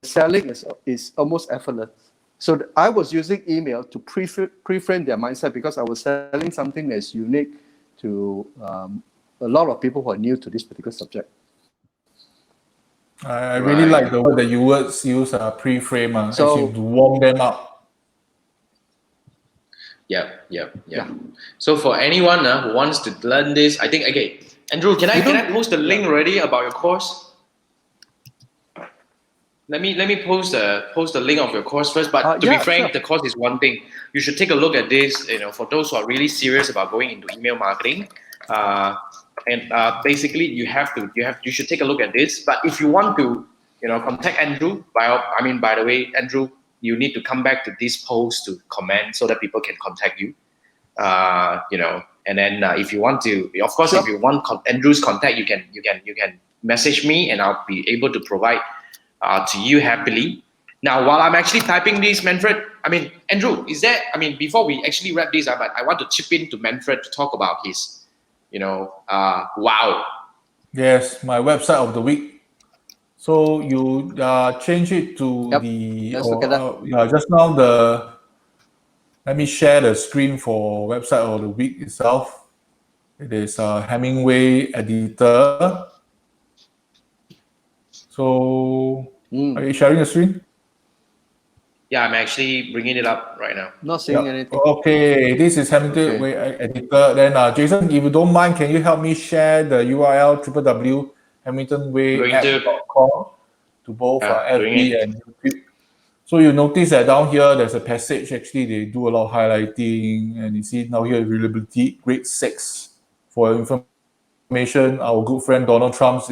S3: selling is almost effortless. So I was using email to pre-frame their mindset because I was selling something that's unique to a lot of people who are new to this particular subject.
S2: I really like the word that you use pre-frame, actually to warm them up.
S1: Yeah. So for anyone who wants to learn this, I think, okay, Andrew, can I post the link already about your course? Let me post the link of your course first. But to be frank, the course is one thing. You should take a look at this. For those who are really serious about going into email marketing, basically you should take a look at this. But if you want to, contact Andrew. By the way, Andrew, you need to come back to this post to comment so that people can contact you. And then if you want to, of course, if you want Andrew's contact, you can message me and I'll be able to provide to you happily. Now, while I'm actually typing this, Andrew, before we actually wrap this up, I want to chip in to Manfred to talk about his, wow.
S2: Yes, my website of the week. So you change it to just now let me share the screen for website of the week itself. It is Hemingway editor. So, are you sharing the screen?
S1: Yeah, I'm actually bringing it up right now.
S3: Not seeing anything.
S2: Okay, this is Hemingway editor. Then, Jason, if you don't mind, can you help me share the URL www.hamiltonwayapp.com to both FB and YouTube? So you notice that down here, there's a passage. Actually, they do a lot of highlighting, and you see now here, reliability, grade 6. For information, our good friend Donald Trump's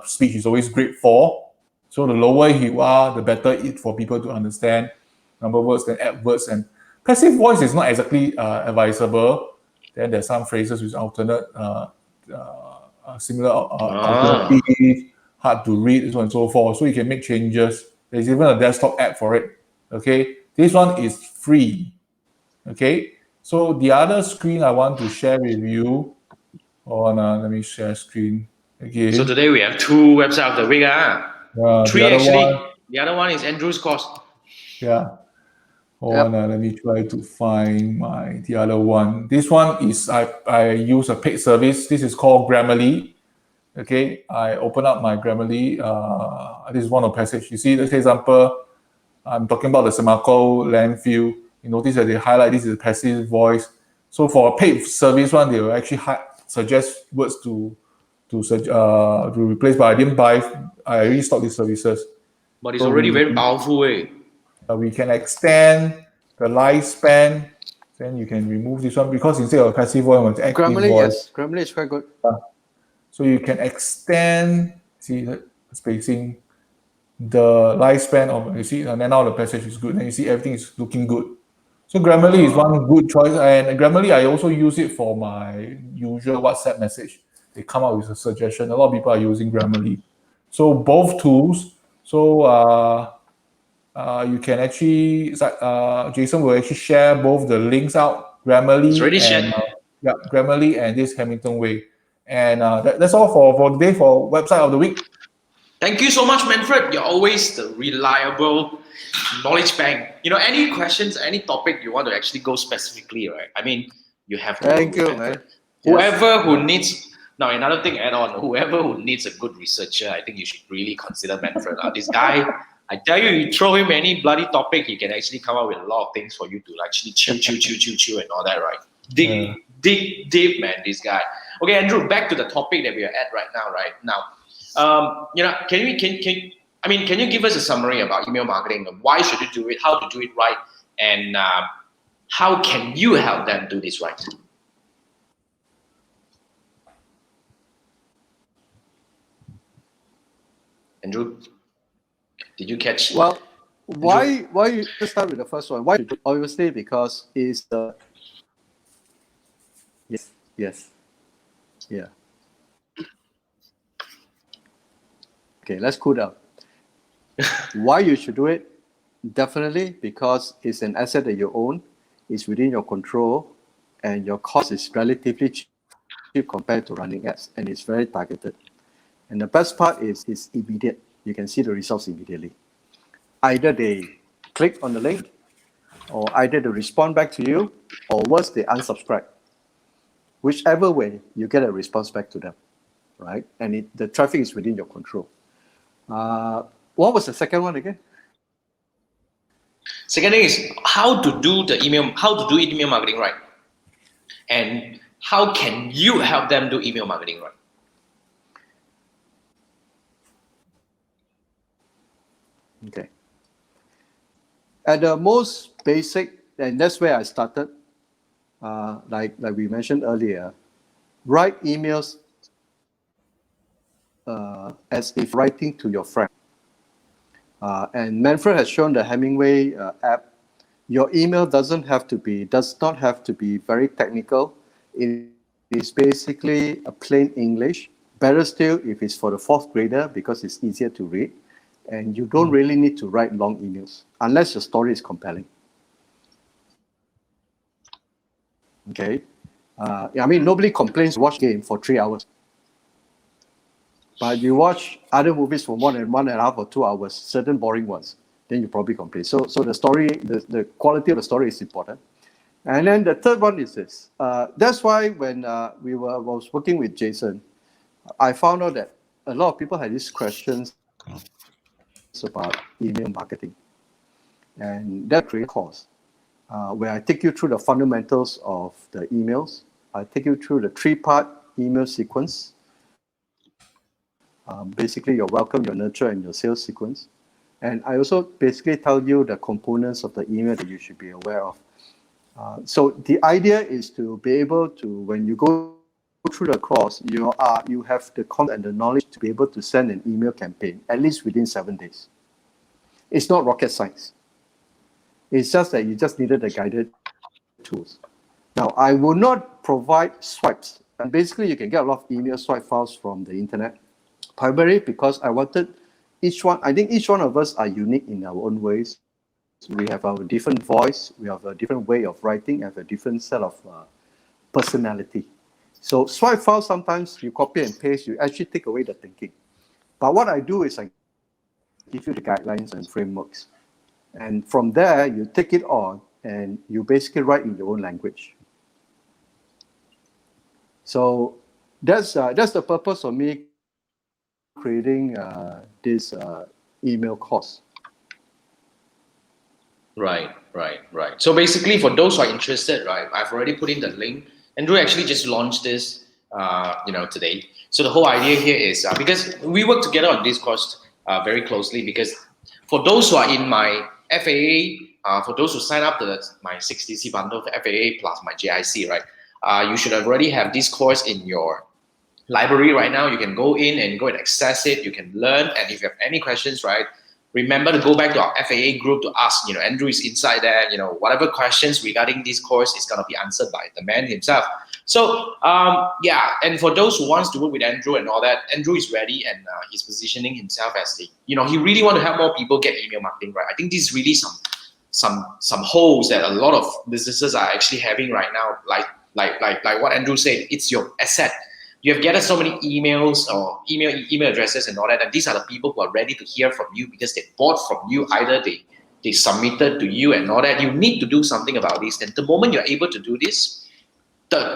S2: speech is always grade 4. So the lower you are, the better it for people to understand. Number of words, then add words. And passive voice is not exactly advisable. Then there's some phrases with alternate, similar alternative, hard to read, so on and so forth. So you can make changes. There's even a desktop app for it. Okay, this one is free. Okay, so the other screen I want to share with you. Let me share screen again.
S1: So today we have 2 websites of the week. 3 actually. The other one is Andrew's course.
S2: Yeah. Let me try to find the other one. This one is I use a paid service. This is called Grammarly. Okay, I open up my Grammarly. This is one of the passage. You see, let's say example, I'm talking about the Semarco landfill. You notice that they highlight this is a passive voice. So for a paid service one, they will actually suggest words to replace, but I didn't buy. I already stopped these services.
S1: But it's already very powerful,
S2: we can extend the lifespan. Then you can remove this one because instead of passive voice, it's active voice.
S3: Yes, Grammarly is quite good.
S2: So you can extend, see the spacing, the lifespan of, you see, and then now the passage is good. And you see everything is looking good. So Grammarly is one good choice. And Grammarly, I also use it for my usual WhatsApp message. They come out with a suggestion. A lot of people are using Grammarly. So both tools. So you can actually, Jason will actually share both the links out, Grammarly Grammarly and this Hamilton Way. And that's all for today for website of the week.
S1: Thank you so much, Manfred. You're always the reliable knowledge bank. Any questions, any topic you want to actually go specifically, right? You have to.
S3: Thank you, man.
S1: Whoever who needs. Now, another thing add on, whoever who needs a good researcher, I think you should really consider Manfred. This guy I tell you, you throw him any bloody topic, he can actually come up with a lot of things for you to actually chill and all that, right? Dig deep, man, this guy. Okay, Andrew, back to the topic that we are at right now, right? Now, can you give us a summary about email marketing? Why should you do it? How to do it right? And how can you help them do this right? Andrew, did you catch?
S3: Well, why you just start with the first one? Why? Obviously, because it's yes, yeah. Okay, let's cool down. Why you should do it? Definitely because it's an asset that you own, it's within your control, and your cost is relatively cheap compared to running ads, and it's very targeted. And the best part is it's immediate. You can see the results immediately. Either they click on the link, or either they respond back to you, or worse, they unsubscribe. Whichever way, you get a response back to them, right? And the traffic is within your control. What was the second one again?
S1: Second thing is how to do email marketing right, and how can you help them do email marketing right?
S3: Okay. At the most basic, and that's where I started, like we mentioned earlier, write emails as if writing to your friend. And Manfred has shown the Hemingway app. Your email does not have to be very technical. It is basically a plain English. Better still if it's for the fourth grader because it's easier to read. And you don't really need to write long emails unless your story is compelling. Okay. I mean, nobody complains to watch a game for 3 hours. But you watch other movies for 1.5 or 2 hours, certain boring ones, then you probably complain. So the story, the quality of the story is important. And then the third one is this. That's why when I was working with Jason, I found out that a lot of people had these questions about email marketing. And that created a course where I take you through the fundamentals of the emails. I take you through the 3-part email sequence. Basically, your welcome, your nurture, and your sales sequence. And I also basically tell you the components of the email that you should be aware of. So the idea is to be able to, when you go through the course, you have the content and the knowledge to be able to send an email campaign, at least within 7 days. It's not rocket science. It's just that you just needed the guided tools. Now, I will not provide swipes. And basically, you can get a lot of email swipe files from the internet, primarily because I wanted I think each one of us are unique in our own ways. We have our different voice, we have a different way of writing, have a different set of personality. So swipe files, sometimes you copy and paste, you actually take away the thinking. But what I do is I give you the guidelines and frameworks. And from there, you take it on and you basically write in your own language. So that's the purpose of me creating this email course.
S1: Right. So basically, for those who are interested, right, I've already put in the link. Andrew actually just launched this, today. So the whole idea here is because we work together on this course very closely. Because for those who are in my FAA, for those who sign up to my 60C bundle for FAA plus my JIC, right, you should already have this course in your library right now. You can go in and access it. You can learn, and if you have any questions, right, remember to go back to our FAA group to ask. Andrew is inside there. Whatever questions regarding this course is gonna be answered by the man himself. So and for those who wants to work with Andrew and all that, Andrew is ready, and he's positioning himself as he really want to help more people get email marketing right. I think this is really some holes that a lot of businesses are actually having right now. Like what Andrew said, it's your asset. You have gathered so many emails or email addresses and all that, and these are the people who are ready to hear from you because they bought from you. Either they submitted to you and all that. You need to do something about this. And the moment you're able to do this, the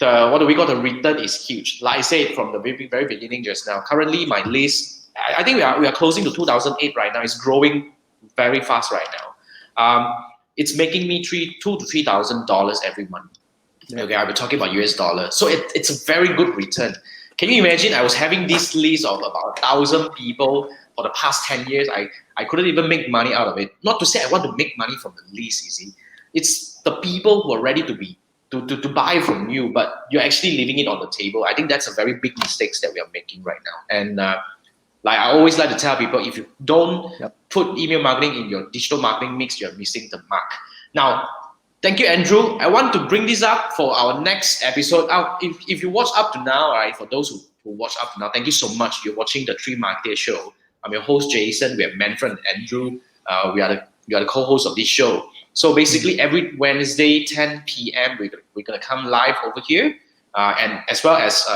S1: what do we call, the return is huge. Like I said from the very, very beginning just now, currently my list I think we are closing to 2008 right now. It's growing very fast right now. It's making me $2,000 to $3,000 every month.
S3: Yeah.
S1: Okay, I'll be talking about US dollar. So it's a very good return. Can you imagine? I was having this list of about 1,000 people for the past 10 years. I couldn't even make money out of it. Not to say I want to make money from the list, you see. It's the people who are ready to buy from you, but you're actually leaving it on the table. I think that's a very big mistake that we are making right now. And like I always like to tell people, if you don't put email marketing in your digital marketing mix, you're missing the mark. Now, thank you, Andrew. I want to bring this up for our next episode. If you watch up to now, right, for those who watch up to now, thank you so much. You're watching the Three Marketeers Show. I'm your host, Jason. We have Manfred and Andrew. We are the co-hosts of this show. So basically, every Wednesday, 10 p.m., we're going to come live over here, and as well as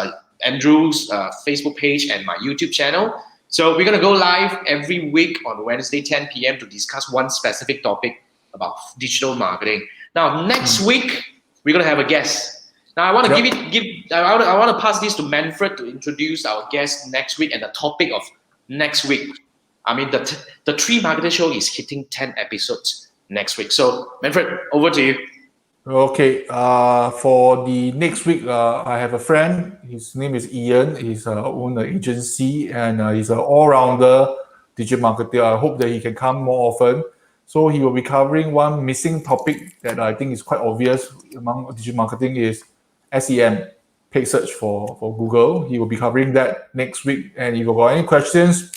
S1: Andrew's Facebook page and my YouTube channel. So we're going to go live every week on Wednesday, 10 p.m. to discuss one specific topic about digital marketing. Now, next week, we're going to have a guest. Now, I want to I want to pass this to Manfred to introduce our guest next week and the topic of next week. I mean, the Three Marketer Show is hitting 10 episodes next week. So, Manfred, over to you.
S2: Okay, for the next week, I have a friend. His name is Ian. He's own an agency and he's an all-rounder digital marketer. I hope that he can come more often. So he will be covering one missing topic that I think is quite obvious among digital marketing is SEM, paid search for Google. He will be covering that next week. And if you've got any questions,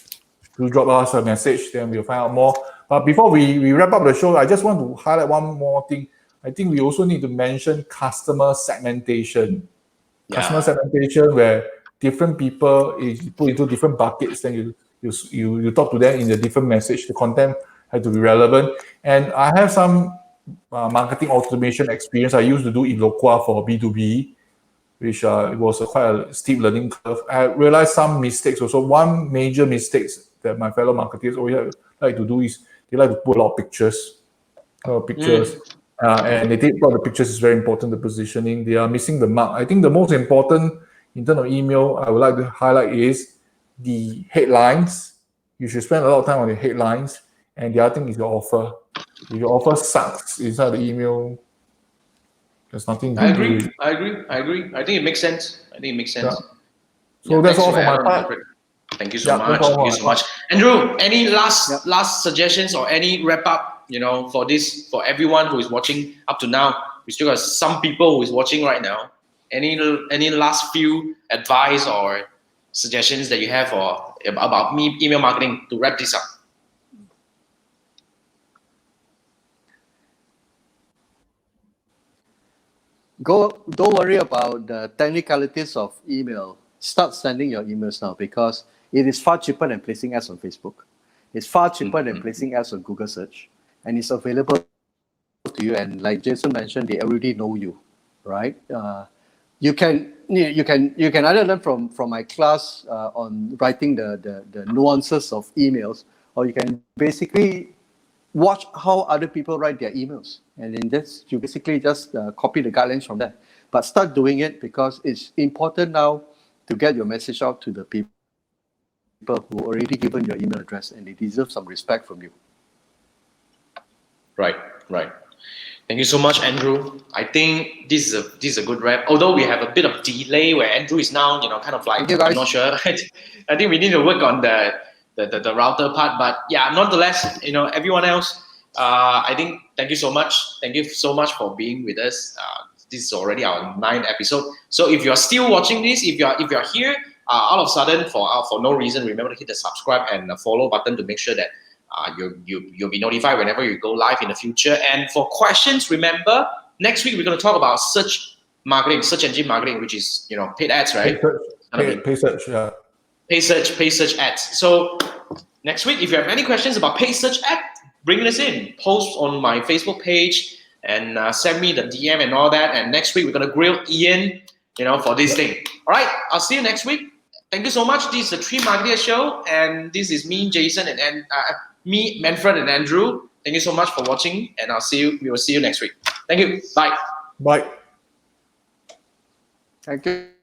S2: do drop us a message, then we'll find out more. But before we wrap up the show, I just want to highlight one more thing. I think we also need to mention customer segmentation. Yeah. Customer segmentation where different people is put into different buckets, then you talk to them in a different message. The content has to be relevant. And I have some marketing automation experience. I used to do Eloqua for B2B, which it was quite a steep learning curve. I realized some mistakes also. One major mistake that my fellow marketers always like to do is they like to put a lot of pictures. And they think the pictures is very important, the positioning. They are missing the mark. I think the most important in terms of email I would like to highlight is the headlines. You should spend a lot of time on the headlines. And the other thing is your offer. If your offer sucks inside the email, there's nothing.
S1: I agree. I think it makes sense.
S2: Yeah. So that's all for my part.
S1: Thank you so much. Andrew, any last suggestions or any wrap up? For everyone who is watching up to now, we still got some people who is watching right now. Any last few advice or suggestions that you have about email marketing to wrap this up?
S3: Don't worry about the technicalities of email. Start sending your emails now because it is far cheaper than placing ads on Facebook. It's far cheaper than placing ads on Google search. And it's available to you. And like Jason mentioned, they already know you, right? You can either learn from my class on writing the nuances of emails, or you can basically watch how other people write their emails, and then you basically just copy the guidelines from there. But start doing it because it's important now to get your message out to the people who already given your email address, and they deserve some respect from you. Right.
S1: Thank you so much, Andrew. I think this is a good wrap. Although we have a bit of delay where Andrew is now, kind of like, I'm not sure. I think we need to work on the router part. But yeah, nonetheless, everyone else, I think thank you so much. Thank you so much for being with us. This is already our 9th episode. So if you're still watching this, if you're here, all of a sudden for no reason, remember to hit the subscribe and the follow button to make sure that you'll be notified whenever you go live in the future. And for questions, remember, next week we're going to talk about search marketing, search engine marketing, which is paid ads, right?
S2: Paid search, yeah.
S1: Paid search ads. So next week, if you have any questions about paid search ad, bring this in. Post on my Facebook page and send me the DM and all that. And next week we're going to grill Ian, for this thing. All right, I'll see you next week. Thank you so much. This is the Three Marketeers Show, and this is me, Jason, and me, Manfred, and Andrew. Thank you so much for watching, and we will see you next week. Thank you. Bye.
S2: Bye.
S3: Thank you.